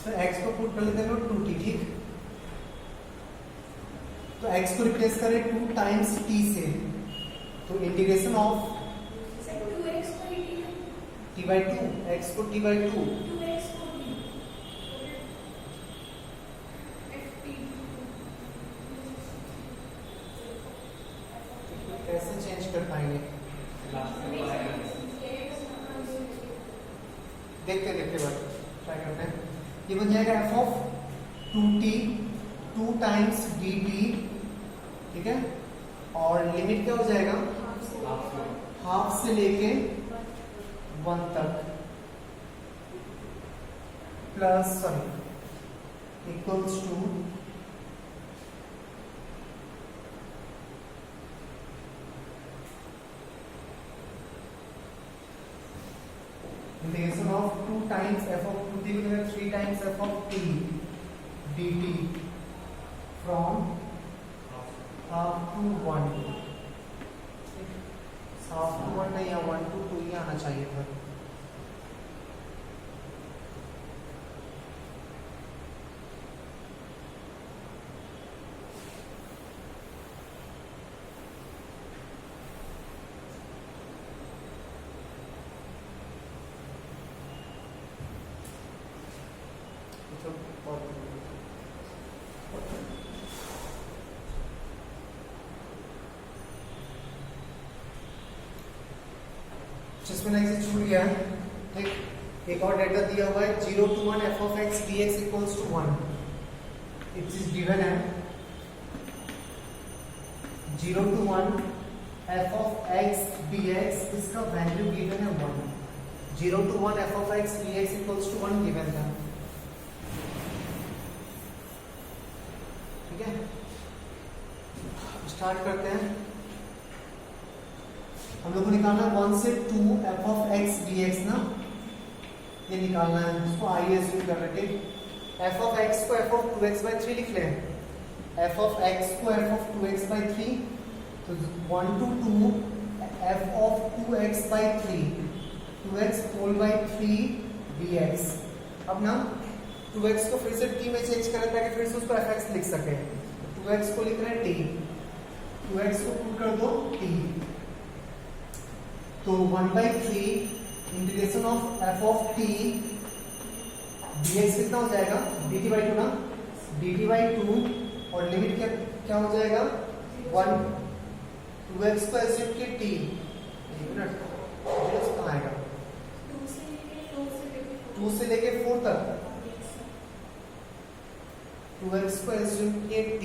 तो x को पुट कर लेते हैं 2t. ठीक, तो x को रिप्लेस करें 2 टाइम्स t से. तो integration of t by 2, x को t by 2, कैसे चेंज कर पाएंगे? देखते देखते बात ट्राई करते हैं. ये बन जाएगा f of 2t 2 times dt. ठीक है, और लिमिट क्या हो जाएगा? हाफ से लेके 1 तक plus equals to integration of 2 times f of 2t को 3 times f of t dt from half to 1. Half to 1 नहीं, या 1 to 2 ही आना चाहिए था. जिसमें नेक्स्ट छूट गया है. ठीक, एक और डेटा दिया हुआ है 0 to 1 f of x dx equals to 1. It is given है 0 to 1 f of x dx, इसका वैल्यू गिवन है 1. 0 to 1 f of x dx equals to 1 given था. ठीक है, स्टार्ट करते हैं. हम लोग को निकालना है 1 से 2 f of x dx ना, ये निकालना है. इसको आइए एज्यूम कर रहे हैं. f of x को f of 2x by 3 लिख लें. f of x को f of 2x by 3, तो 1 to 2 f of 2x by 3, 2x whole by 3 dx. अब ना 2x को फिर से t में चेंज करें ताकि फिर से उसको fx लिख सके. 2x को लिख रहे हैं t, 2x को पुट कर दो t. तो 1 by 3 integration of f of t dx कितना हो जाएगा? dt by 2 ना, dt by 2, और लिमिट क्या हो जाएगा? 1. 2x को एज्यूम किए t. एक मिनट, dx कहाँ आएगा? 2 से लेके 4 तक. 2x को एज्यूम किए t.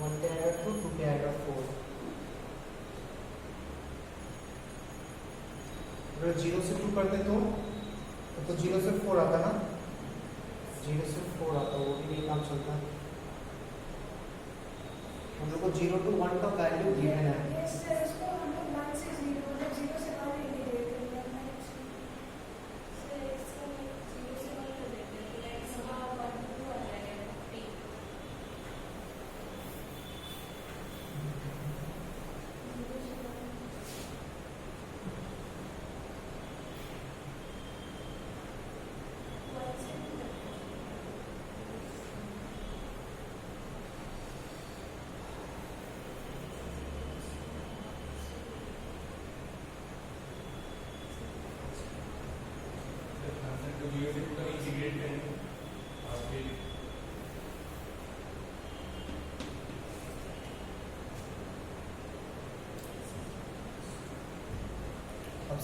वन पे आएगा 2, 2 पे आएगा 4. अगर 0 से 2 करते तो 0 से 4 आता ना, 0 से 4 आता, वो भी नहीं काम चलता. हम लोग को 0 to 1 का वैल्यू गिवन है.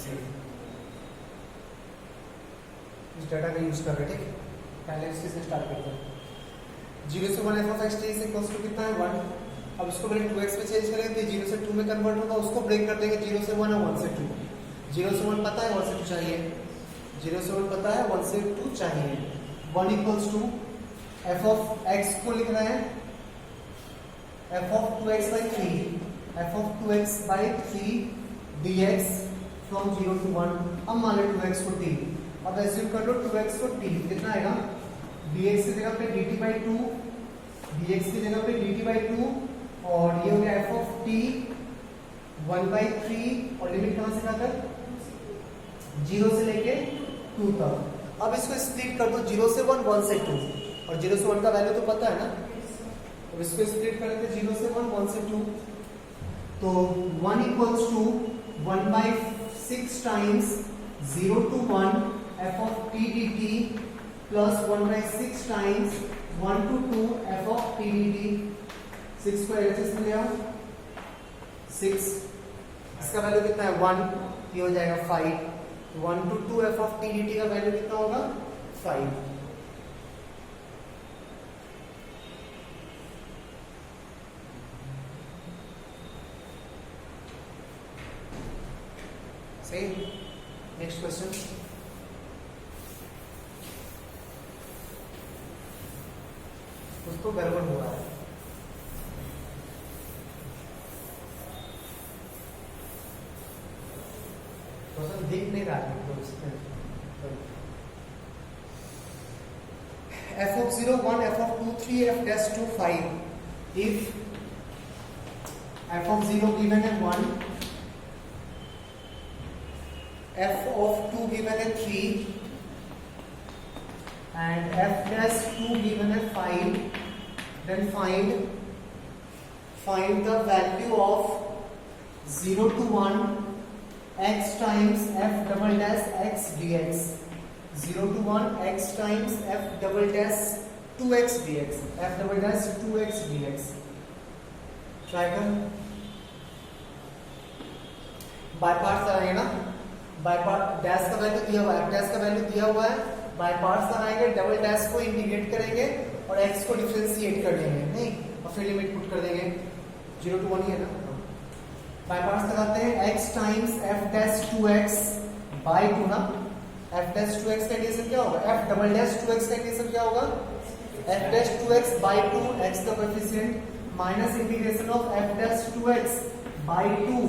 सी इस डाटा का यूज कर रहे हैं, ठीक है। पहले इसके से स्टार्ट करते हैं। 0 से 1 f of x t is equals to कितना है 1। अब इसको पहले 2x में चेंज करेंगे तो 0 से 2 में कन्वर्ट होगा, उसको ब्रेक कर देंगे 0 से 1 और 1 से 2। 0 से 1 पता है 1 से 2 चाहिए, 0 से 1 पता है 1 से 2 चाहिए। 1 equals to f of x को लिख रहे हैं F of 2x by 3, f of 2x by 3 dx from 0 to 1। अब मान लो 2x को t, अब एज्यूम कर लो 2x को t, कितना आएगा dx की जगह पे dt बाई 2, dx की जगह पे dt बाई 2, और ये हो गया एफ ऑफ टी 1/3 और लिमिट कहां से कहां तक 0 से लेके 2 तक। अब इसको स्प्लिट कर दो 0 से 1 1 से 2, और 0 से 1 का वैल्यू तो पता है ना, अब इसको स्प्लिट करें तो 0 से 1 1 से 2, तो 1 equals to 1/6 times 0 to 1 f of t d t plus 1/6 times 1 to 2 f of t d t. 6 को एलएचएस में ले आओ, 6 इसका वैल्यू कितना है 1, ये हो जाएगा 5। 1 to 2 f of t d T का वैल्यू कितना होगा 5। सही। नेक्स्ट क्वेश्चन, कुछ तो गड़बड़ हो रहा है। दिख नहीं रहा है f of 0 1 f of 2 3 F dash 2 5। If F of 0 given है 1, एफ ऑफ 2 गिवन है 3 and f dash 2 given है 5, then find the value of 0 to 1 x times f double dash x dx। 0 to 1 x times f double dash 2x dx, f double dash 2x dx। Try कर, by parts कराएंगे ना, by part dash का value दिया हुआ है, f dash का value दिया हुआ है, बाय पार्ट्स लगाएंगे, डबल डैश को इंटीग्रेट करेंगे और x को डिफरेंशिएट कर देंगे, नहीं और फिर लिमिट पुट कर देंगे 0 to 1 ही है ना। बाय पार्ट्स लगाते हैं x times f dash 2x by 2 ना, f डैश 2x का इंटीग्रेशन क्या होगा, f डबल डैश 2x का इंटीग्रेशन क्या होगा f dash 2x by 2 x का coefficient minus integration of f dash 2x by 2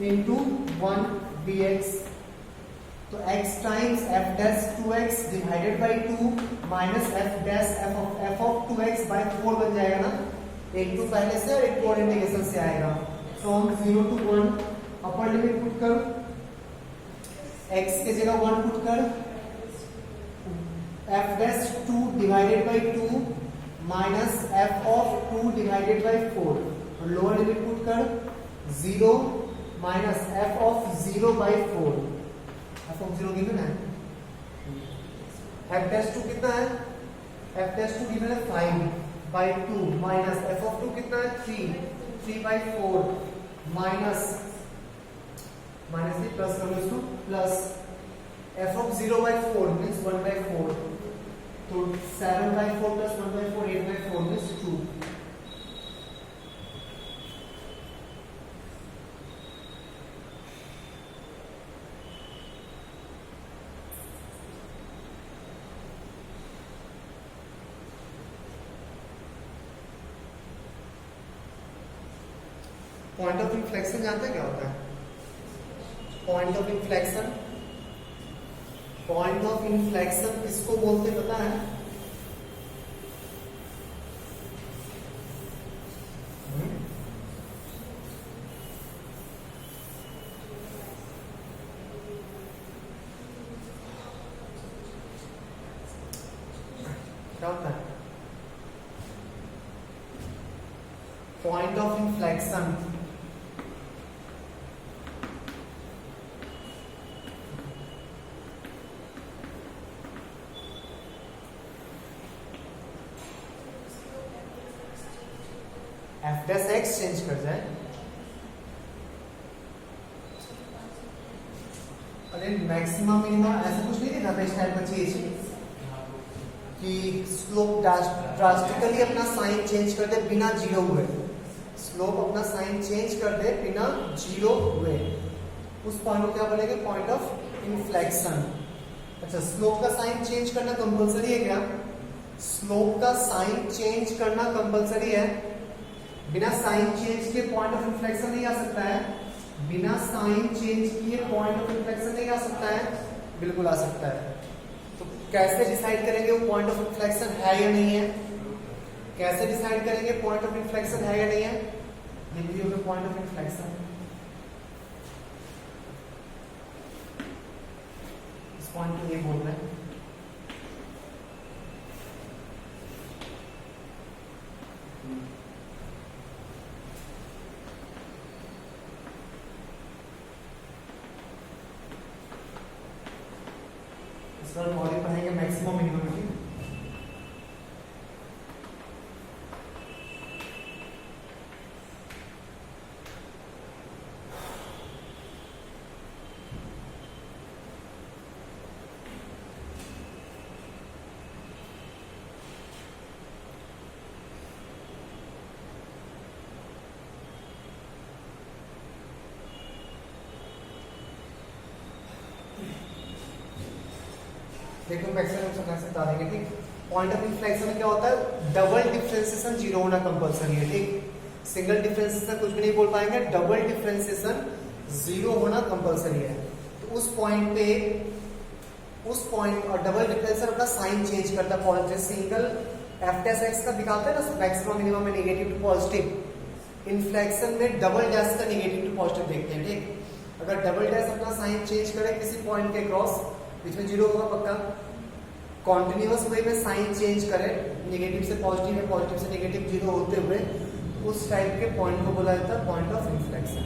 into 1 dx। तो x times f dash 2x divided by 2 minus f dash f of 2x by 4 बन जाएगा ना, एक to पहले से और एक और इंटीग्रेशन से आएगा। From 0 to 1 upper limit put कर, x की जगह 1 पुट कर, f dash 2 divided by 2 minus f of 2 divided by 4, और लोअर लिमिट पुट कर 0 minus f of 0 by 4। f of 0 given है, f डैश 2 कितना है, f डैश 2 गिवन है 5 बाय 2 माइनस f ऑफ 2 कितना है 3 बाय 4 माइनस से प्लस कर लो इसको, plus f of 0 by 4 means 1 by 4, तो 7 by 4 plus 1 by 4 8 by 4 means 2। Point of inflection जानते हैं क्या होता है, point of inflection, point of inflection किसको बोलते पता है, क्या होता है point of inflection, f dash x change कर जाए अरे मैक्सिमम मिनिमम ऐसा कुछ नहीं लिखा था इस टाइप का चीज कि स्लोप ड्रास्टिकली अपना साइन चेंज कर दे बिना जीरो हुए, स्लोप अपना साइन चेंज कर दे बिना जीरो हुए, उस पॉइंट को क्या बोलेंगे? Point of inflection. अच्छा, स्लोप का साइन चेंज करना कंपलसरी है क्या? स्लोप का साइन चेंज करना कंपलसरी है? बिना साइन चेंज के पॉइंट ऑफ इन्फ्लेक्शन नहीं आ सकता है? बिना साइन चेंज किए पॉइंट ऑफ इन्फ्लेक्शन नहीं आ सकता है? बिल्कुल आ सकता है। तो कैसे डिसाइड करेंगे वो पॉइंट ऑफ इन्फ्लेक्शन है या नहीं है? कैसे डिसाइड करेंगे पॉइंट ऑफ इन्फ्लेक्शन है या नहीं है? हिंदी में पॉइंट ऑफ इन्फ्लेक्शन इस पॉइंट को ये बोल रहे हैं। इस बार मॉडल पढ़ेंगे मैक्सिमम मिनिमम की। देखो मैक्सिमम कैसे बता देंगे, ठीक। पॉइंट ऑफ इन्फ्लेक्शन में क्या होता है? डबल डिफरेंशिएशन जीरो होना कंपलसरी है, ठीक। सिंगल डिफरेंशिएशन कुछ भी नहीं बोल पाएंगे, डबल डिफरेंशिएशन जीरो होना कंपलसरी है। तो उस पॉइंट पे और डबल डिफरेंशिएशन अपना साइन चेंज करता है। Point single F dash x का दिखाते हैं ना मैक्सिमम मिनिमम में नेगेटिव टू पॉजिटिव, इन्फ्लेक्शन में डबल डैश का नेगेटिव टू पॉजिटिव देखते हैं, ठीक। अगर डबल डैश अपना साइन चेंज करे किसी पॉइंट के क्रॉस, बीच में जीरो होगा पक्का। कॉन्टिन्यूअस वे में साइन चेंज करे, नेगेटिव से पॉजिटिव है, पॉजिटिव से नेगेटिव जीरो होते हुए, उस टाइप के पॉइंट को बोला जाता है point of inflection.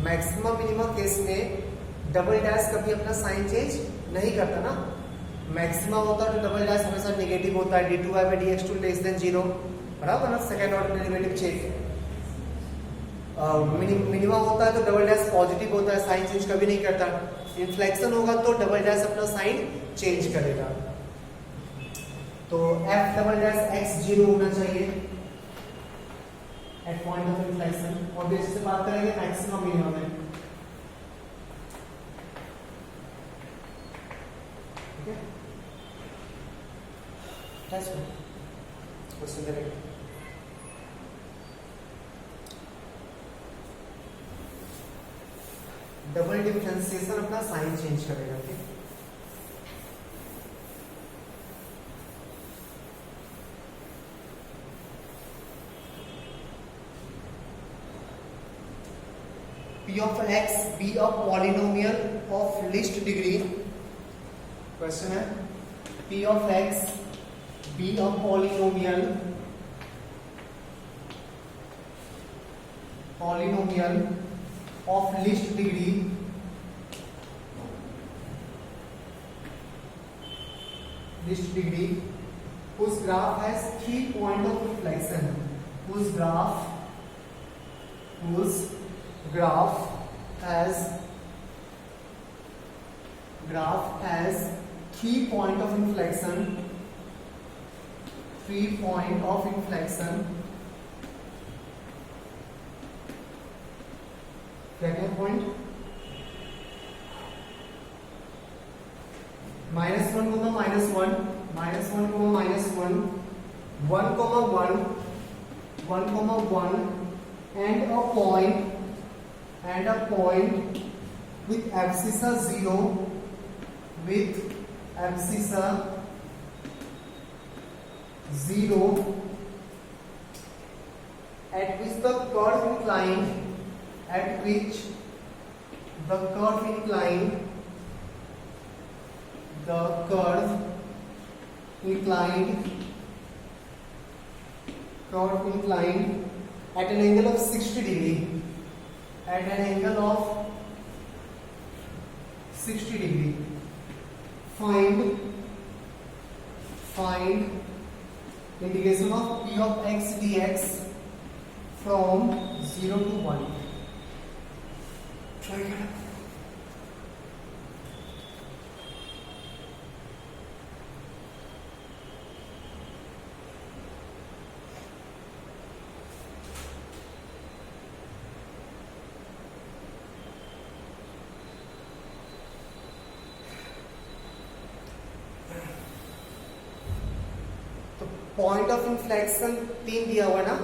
Maximum minimum case में डबल डैश कभी अपना साइन चेंज नहीं करता ना। मैक्सिमम होता है तो डबल डैश हमेशा नेगेटिव होता है, d2y by dx2 less than zero, बराबर ना, second order derivative check. Minimum होता है तो डबल डैश पॉजिटिव होता है, साइन चेंज कभी नहीं करता। इन्फ्लेक्शन होगा तो डबल डैश अपना साइन चेंज करेगा। तो f double dash x zero होना चाहिए एट पॉइंट ऑफ इन्फ्लेक्शन। और बेस से बात करेंगे मैक्सिमम मिनिमम में, ठीक है। क्वेश्चन करेंगे। डबल डिफरेंशिएशन अपना साइन चेंज करेगा, ठीक। P of x be a polynomial of least degree। Question है P of x be a polynomial of least degree whose graph has 3 points of inflection, whose graph has 3 points of inflection, 3 points of inflection। क्या point? -1, -1, -1, -1, 1, 1, and a point with abscissa 0, at which the curve inclined at an angle of 60 degree, find integration of P of x dx from 0 to 1। Point of inflection 3 दिया हुआ ना,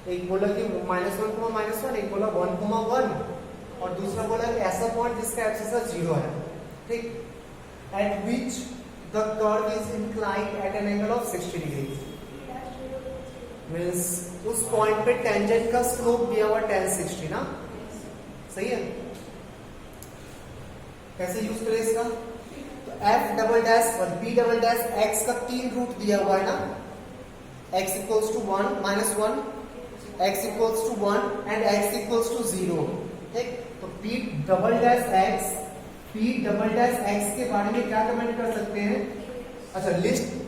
एक बोला कि -1, एक बोला 1, और दूसरा बोला ऐसा पॉइंट जिसका एब्सिस 0 है, ठीक, eight which the curve is inclined at an angle of 60 degree, means उस पॉइंट पे टेंजेंट का स्लोप दिया हुआ tan 60 ना, सही है। कैसे यूज करें इसका, तो f डबल डैश और b डबल डैश x का 3 रूट दिया हुआ है ना, x equals to 1, -1, x equals to 1 and x equals to 0, ठीक। तो p डबल डैश x के बारे में क्या कमेंट कर सकते हैं, अच्छा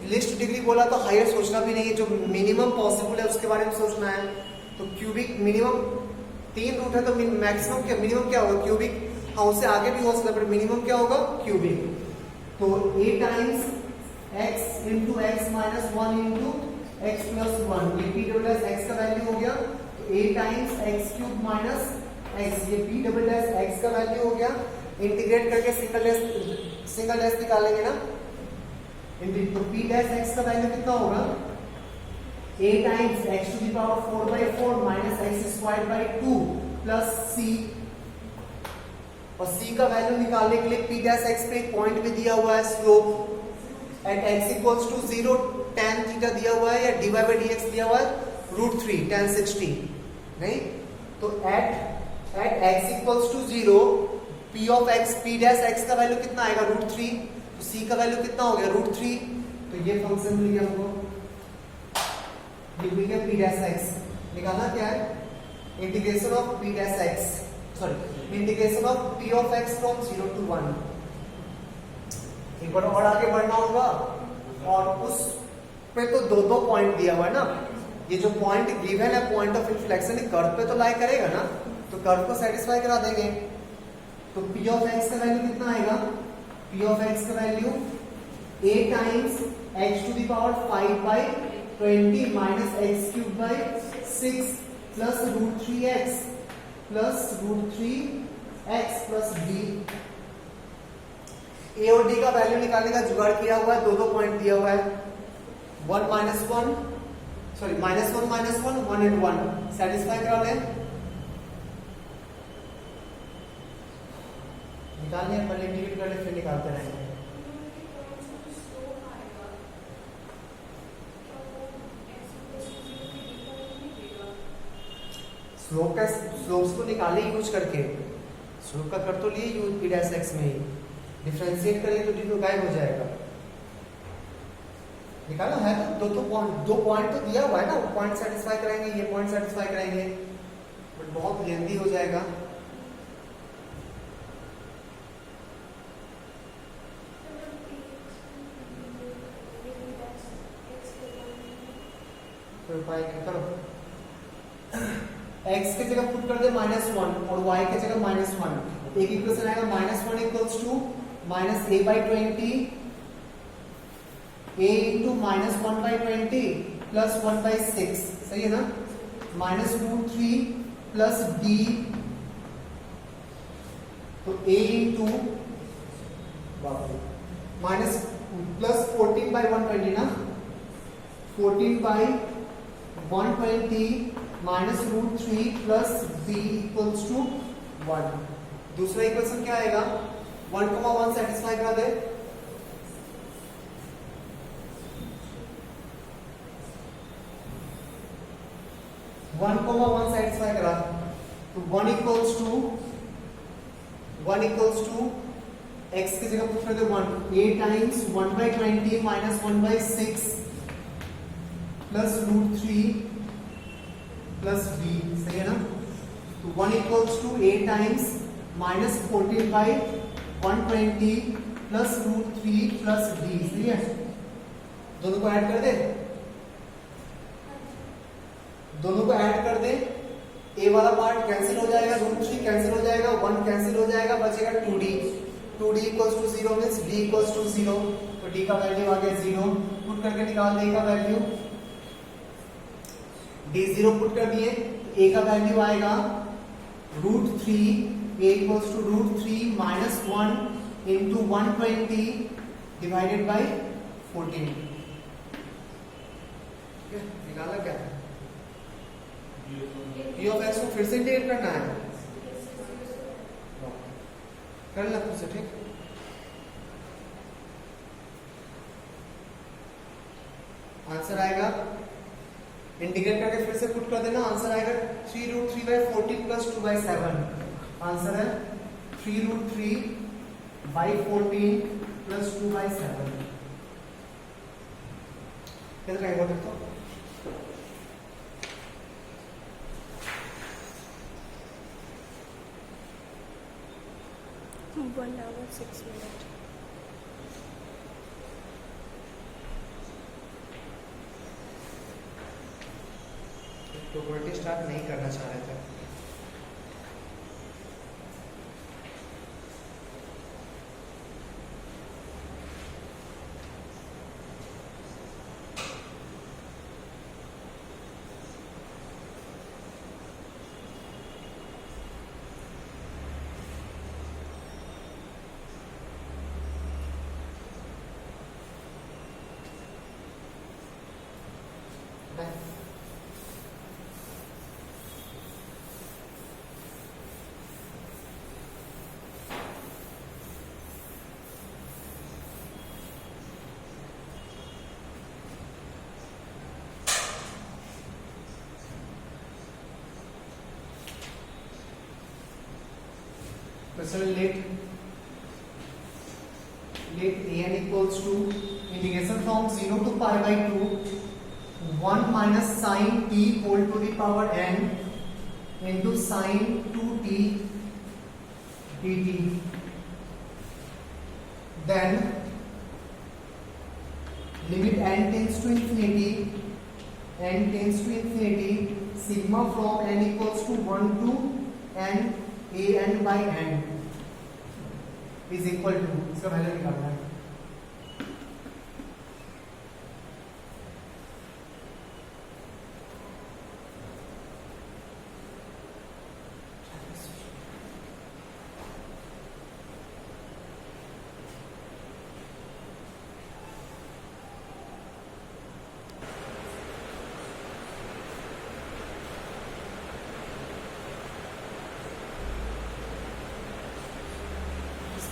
लिस्ट डिग्री बोला तो हायर सोचना भी नहीं है, जो मिनिमम पॉसिबल है उसके बारे में सोचना है। तो क्यूबिक मिनिमम 3 रूट है तो मैक्सिमम क्या, मिनिमम क्या होगा क्यूबिक, हाँ उससे आगे भी हो सकता है बट मिनिमम क्या होगा क्यूबिक। तो a times x into x minus 1 into x plus 1, ये p डबल डैश x का वैल्यू हो गया, तो a times x cube minus x, ये p डबल डैश x का वैल्यू हो गया। इंटीग्रेट करके सिंगल डैश निकालेंगे ना, तो p डैश x का वैल्यू कितना होगा, a times x to the power 4/4 minus x square by 2 plus c, और c का वैल्यू निकालने के लिए p डैश x पे एक पॉइंट भी दिया हुआ है slope at x equals to 0 tan theta दिया हुआ है, या dy by dx दिया हुआ है √3 tan 60, नहीं, तो at x equals to 0 p of x, p dash x का वैल्यू कितना आएगा √3, तो c का वैल्यू कितना हो गया √3, तो ये फंक्शन मिल गया हमको, मिल गया p डैश x। निकालना क्या है, integration of p dash x, sorry integration of p of x from 0 to 1। एक बार और आगे बढ़ना होगा, और उस पे तो दो पॉइंट दिया हुआ है ना, ये जो पॉइंट गिवन है पॉइंट ऑफ इन्फ्लेक्शन कर्व पे तो लाई करेगा ना, तो कर्व को सेटिस्फाई करा देंगे। तो p ऑफ x का वैल्यू कितना आएगा, p ऑफ x का value a times x to the power 5/20 minus x cube by 6 plus √3x plus √3x plus b। a और d का वैल्यू निकालने का जुगाड़ किया हुआ है, दो पॉइंट दिया हुआ है, 1 -1, सॉरी -1 -1, 1 and 1 सेटिस्फाई करा लें, निकालने पहले इंटीग्रेट करके फिर निकालते रहेंगे। स्लोप्स को निकाले ही यूज करके, स्लोप का कर तो लिए यूज p डैश x में ही, डिफरेंशिएट करेंगे तो d तो गायब हो जाएगा। निकाला है तो दो पॉइंट तो दिया हुआ है ना, वो पॉइंट सेटिस्फाई करेंगे, ये पॉइंट सेटिस्फाई करेंगे, बट बहुत लेंथी हो जाएगा। तो उपाय क्या करो, x की जगह पुट कर दे -1 और y की जगह -1, एक इक्वेशन आएगा -1 equals to -a/20 a into -1/20 plus 1/6, सही है ना, -√3 प्लस d, तो a इंटू माइनस प्लस 14/120 ना, 14/120 minus √3 plus b equals to 1। दूसरा इक्वेशन क्या आएगा, 1,1 सेटिस्फाई करा दे, सेटिस्फाई करा, तो 1 इक्वल्स टू x की जगह पुट कर दे 1, a times 1/20 minus 1/6 plus √3 plus b, सही है ना, तो 1 equals to a times minus 14/120 plus √3 plus b, सही है। दोनों को ऐड कर दे, दोनों को ऐड कर दे, a वाला पार्ट कैंसिल हो जाएगा, √3 कैंसिल हो जाएगा, 1 कैंसिल हो जाएगा, बचेगा 2d equals to 0 means d equals to 0, तो d का वैल्यू आ गया 0, पुट करके निकाल दे a का वैल्यू, d 0 पुट कर दिए, a का वैल्यू आएगा √3, a equals to √3 minus 1 into 120 divided by 14, ठीक है, निकाला क्या है? पी ऑफ एक्स को फिर से इंटीग्रेट करना है, कर ला फिर से, ठीक। आंसर आएगा, इंटीग्रेट करके फिर से पुट कर देना, आंसर आएगा 3√3/14 प्लस 2/7। आंसर है 3√3/14 प्लस 2/7। कितना टाइम होता है? 1 hour 6 minutes. प्रोबेबिलिटी स्टार्ट नहीं करना चाह रहे थे। So let an equals to integration from 0 to pi by 2 1 minus sin t whole to the power n into sin 2t dt. Then limit n tends to infinity, sigma from n equals to 1 to n a n by n is equal to, इसका value निकालना है।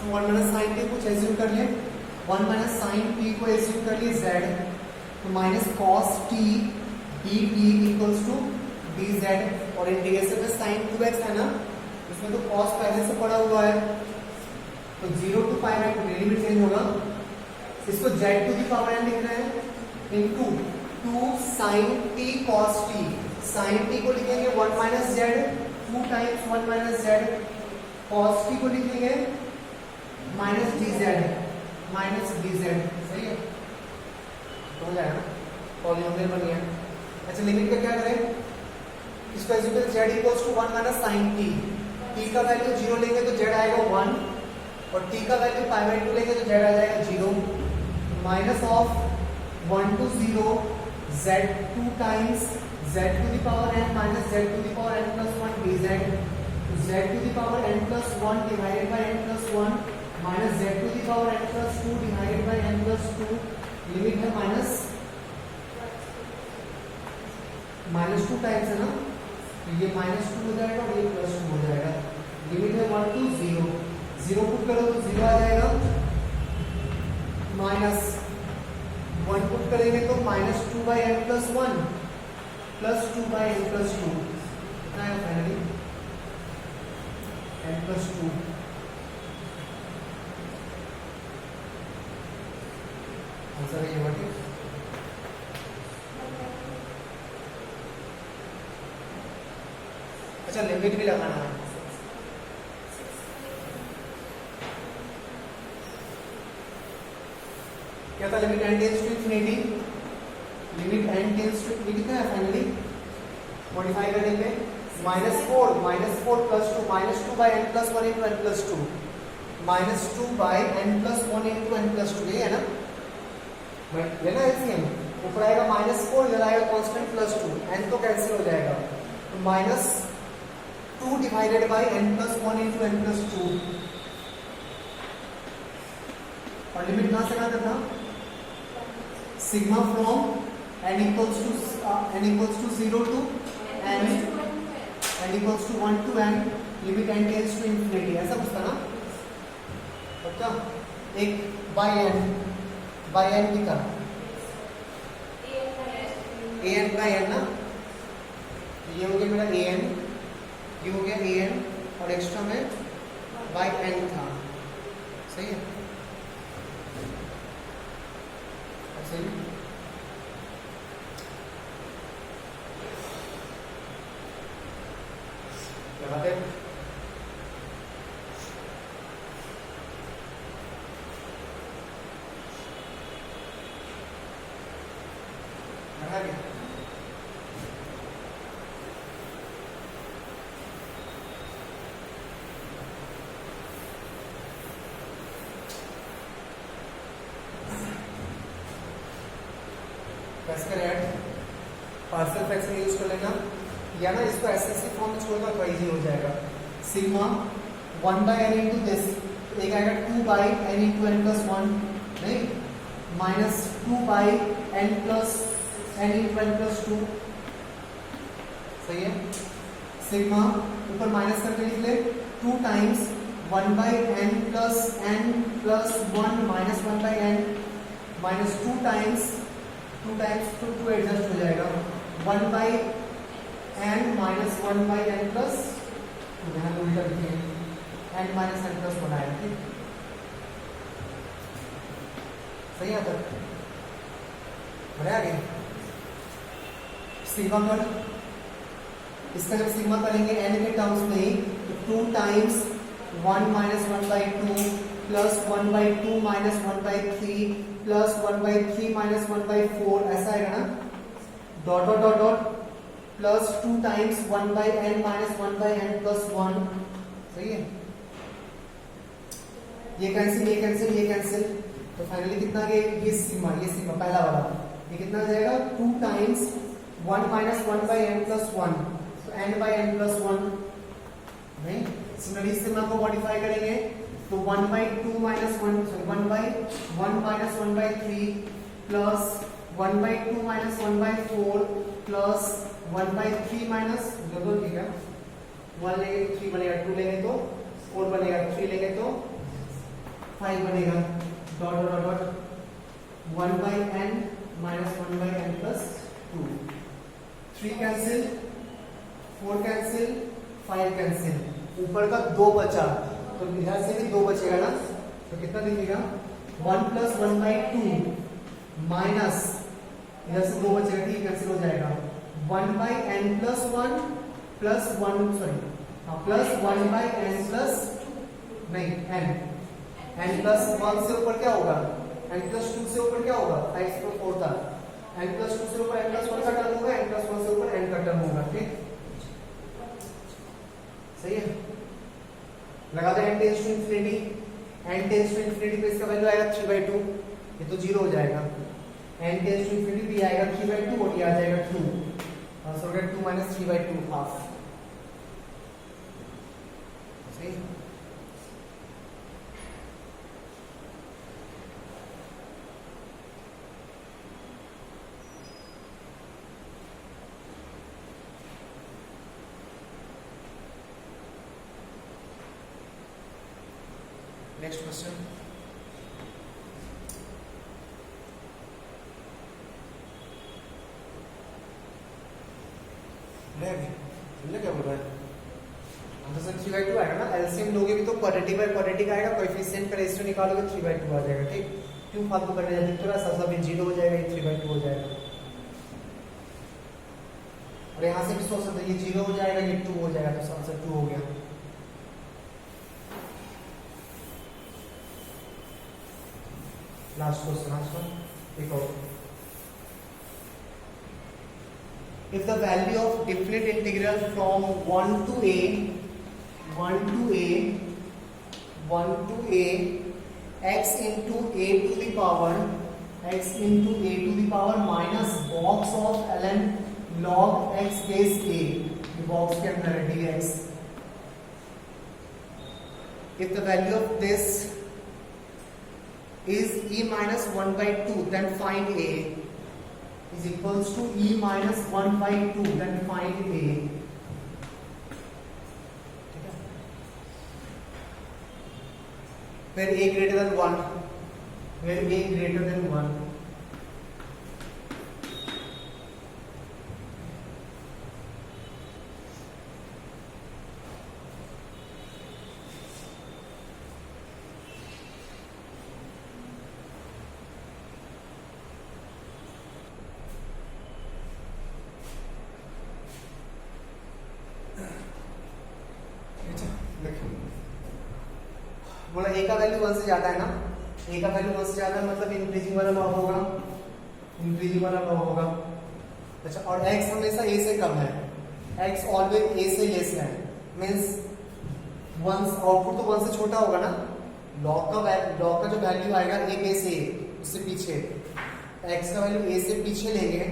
One minus sine t कुछ assume कर ले, 1 minus sine t को assume कर लिए z, तो minus cos t d t equals to d z, और इंटीग्रेशन में साइन 2x है ना, इसमें तो कॉस पहले से पड़ा हुआ है, तो 0 to pi by 2 limit change होगा, इसको z to the power n लिख रहे हैं into 2 sine t cos t, sine t को लिखेंगे 1 minus z 2 times 1 minus z, cos t को लिखेंगे माइनस डी जेड, सही है, हो जाएगा, पॉलिनोमियल बन गया। अच्छा लिमिट का क्या करें, इसको assume z equals to 1 minus sine t, t का वैल्यू 0 लेंगे तो z आएगा 1, और t का वैल्यू पाई बाय 2 लेंगे तो z आ जाएगा 0, minus of 1 to 0 z 2 times z to the power n minus z to the power n plus 1 dz, तो z to the power n plus 1 divided by n plus 1 minus z to the power n plus 2 divided by n plus 2, limit है minus 2 times है ना, तो ये minus 2 हो जाएगा और ये प्लस 2 हो जाएगा, लिमिट है 1 to 0, 0 पुट करो तो 0 आ जाएगा, माइनस 1 पुट करेंगे तो minus 2 by n plus 1 plus 2 by n plus 2, कितना है फाइनली n प्लस 2, आंसर है ये वाला। अच्छा लिमिट भी लगाना है, क्या था, limit n tends to infinity, limit n tends to infinity कितना है फाइनली, मॉडिफाई करने पे -4 plus 2 minus 2 by n plus 1 into n plus 2, minus 2 by n plus 1 into n plus 2, ये है ना, लेना एलसीएम, ऊपर आएगा -4, इधर आएगा कांस्टेंट प्लस 2, n तो कैंसिल हो जाएगा, तो minus 2 divided by n plus 1 into n plus 2, और लिमिट कहां से कहां तक था, sigma from n equals to n equals to 0 to n, n equals to 1 to n, limit n tends to infinity, ऐसा कुछ था ना? अच्छा, एक बाय n की तरह an बाय n ना, ये हो गया मेरा an, ये हो गया an और एक्स्ट्रा में बाय n था, सही है? सही है? लगाते हैं। लगा दिया। कैसे करें ऐड? पार्शियल फ्रैक्शन यूज कर लेना या ना इसको ऐसे फॉर्म में छोड़ना तो इजी हो जाएगा। Sigma 1 by n into this, एक आएगा 2 by n into n plus 1, नहीं, minus 2 by n plus n into n plus 2, सही है? सिग्मा ऊपर माइनस करके लिख ले 2 times 1 by n plus 1 minus 1 by n minus 2 times two adjust हो जाएगा 1 by n minus 1 by n plus, यहाँ पे उल्टा लिखेंगे n माइनस n प्लस 1 आएगा, ठीक? सही है? तक बढ़िया आगे सिग्मा कर, इसका जब सिग्मा करेंगे n के टर्म्स में ही तो 2 times 1 minus 1 by 2 plus 1 by 2 minus 1 by 3 plus 1 by 3 minus 1 by 4, ऐसा आएगा ना? Dot dot dot dot plus 2 times 1 by n minus 1 by n plus 1, सही है? ये कैंसिल, तो फाइनली कितना आ गया? ये सिग्मा पहला वाला, ये कितना आ जाएगा? 2 times 1 minus 1 by n plus 1, तो n बाई n प्लस 1, नहीं? सिमिलरली इस सिग्मा को मॉडिफाई करेंगे तो 1 by 2 minus 1, sorry 1 by 1 minus 1 by 3 plus 1 by 2 minus 1 by 4 plus 1 by 3 minus, जो ठीक है, 1 लेंगे तो 3 बनेगा, 2 लेंगे तो 4 बनेगा, 3 लेंगे तो 5 बनेगा, dot dot dot 1 by n minus 1 by n plus 2, 3 cancel, 4 cancel, 5 cancel, ऊपर का 2 बचा, तो इधर से भी 2 बचेगा ना, तो कितना दिखेगा? 1 प्लस 1 बाई 2 माइनस, इधर से 2 बचेगा, ठीक, कैंसिल हो जाएगा, 1 by n plus 1 plus 1, sorry plus 1 by n plus, नहीं, n प्लस 1 से ऊपर क्या होगा? n प्लस 2 से ऊपर क्या होगा? x को 4 था, n प्लस 2 से ऊपर n प्लस 1 का टर्म होगा, n प्लस 1 से ऊपर n का टर्म होगा, ठीक? सही है? लगा दे n tends to infinity, n tends to infinity पे इसका वैल्यू आएगा 3/2, ये तो 0 हो जाएगा, n टेंड्स टू इंफिनिटी भी आएगा 3/2 और ये आ जाएगा 2, और सो 2 माइनस 3/2 हाफ, सही? नेक्स्ट क्वेश्चन, समझे क्या बोल रहा है? आंसर 3/2 आएगा ना, एलसीएम लोगे भी तो क्वाड्रेटिक बाय क्वाड्रेटिक आएगा, कोएफिशिएंट का रेशियो निकालोगे 3/2 आ जाएगा, ठीक? क्यों फालतू करने जाते, थोड़ा सा सब 0 हो जाएगा, ये 3/2 हो जाएगा, और यहाँ से भी सोच सकते ये 0 हो जाएगा, ये 2 हो जाएगा, तो आंसर 2 हो गया। लास्ट क्वेश्चन, एक और, if the value of definite integral from 1 to a x into a to the power minus box of ln log x base a, box के अंदर है dx, if the value of this is e minus 1/2 then find a, is equals to e minus 1 by 2, then find a. Where a greater than 1, where a greater than 1. बोला a का value 1 से ज्यादा है ना, a का value 1 से ज्यादा है मतलब इंक्रीजिंग वाला लॉ होगा, इंक्रीजिंग वाला लॉ होगा। अच्छा, और x हमेशा a से कम है, x ऑलवेज a से लेस है, मींस 1 आउटपुट तो 1 से छोटा होगा ना, लॉग का जो वैल्यू आएगा a बेस a उससे पीछे, x का वैल्यू a से पीछे लेंगे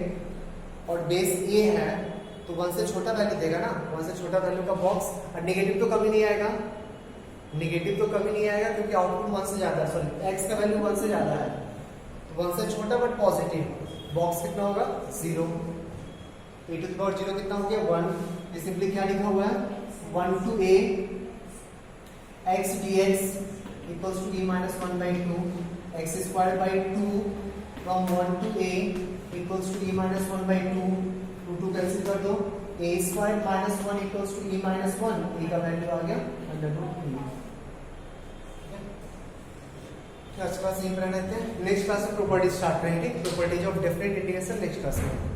और बेस a है तो 1 से छोटा वैल्यू देगा ना, 1 से छोटा वैल्यू का बॉक्स, और नेगेटिव तो कभी नहीं आएगा, नेगेटिव तो कभी नहीं आएगा क्योंकि आउटपुट 1 से ज्यादा है, सॉरी x का वैल्यू 1 से ज्यादा है तो 1 से छोटा बट पॉजिटिव, बॉक्स कितना होगा 0, a टू द पावर 0 कितना हो गया 1, ये सिंपली क्या लिखा हुआ है 1 to a x dx equals to e minus 1 by 2 x squared by 2 from 1 to a equals to e minus 1 by 2, 2 cancel कर दो, a squared minus 1 equals to e minus 1, a का वैल्यू आ गया under root 3। आज class यहीं पर रहते हैं, next class में प्रॉपर्टी स्टार्ट करेंगे, properties of different integration next class में।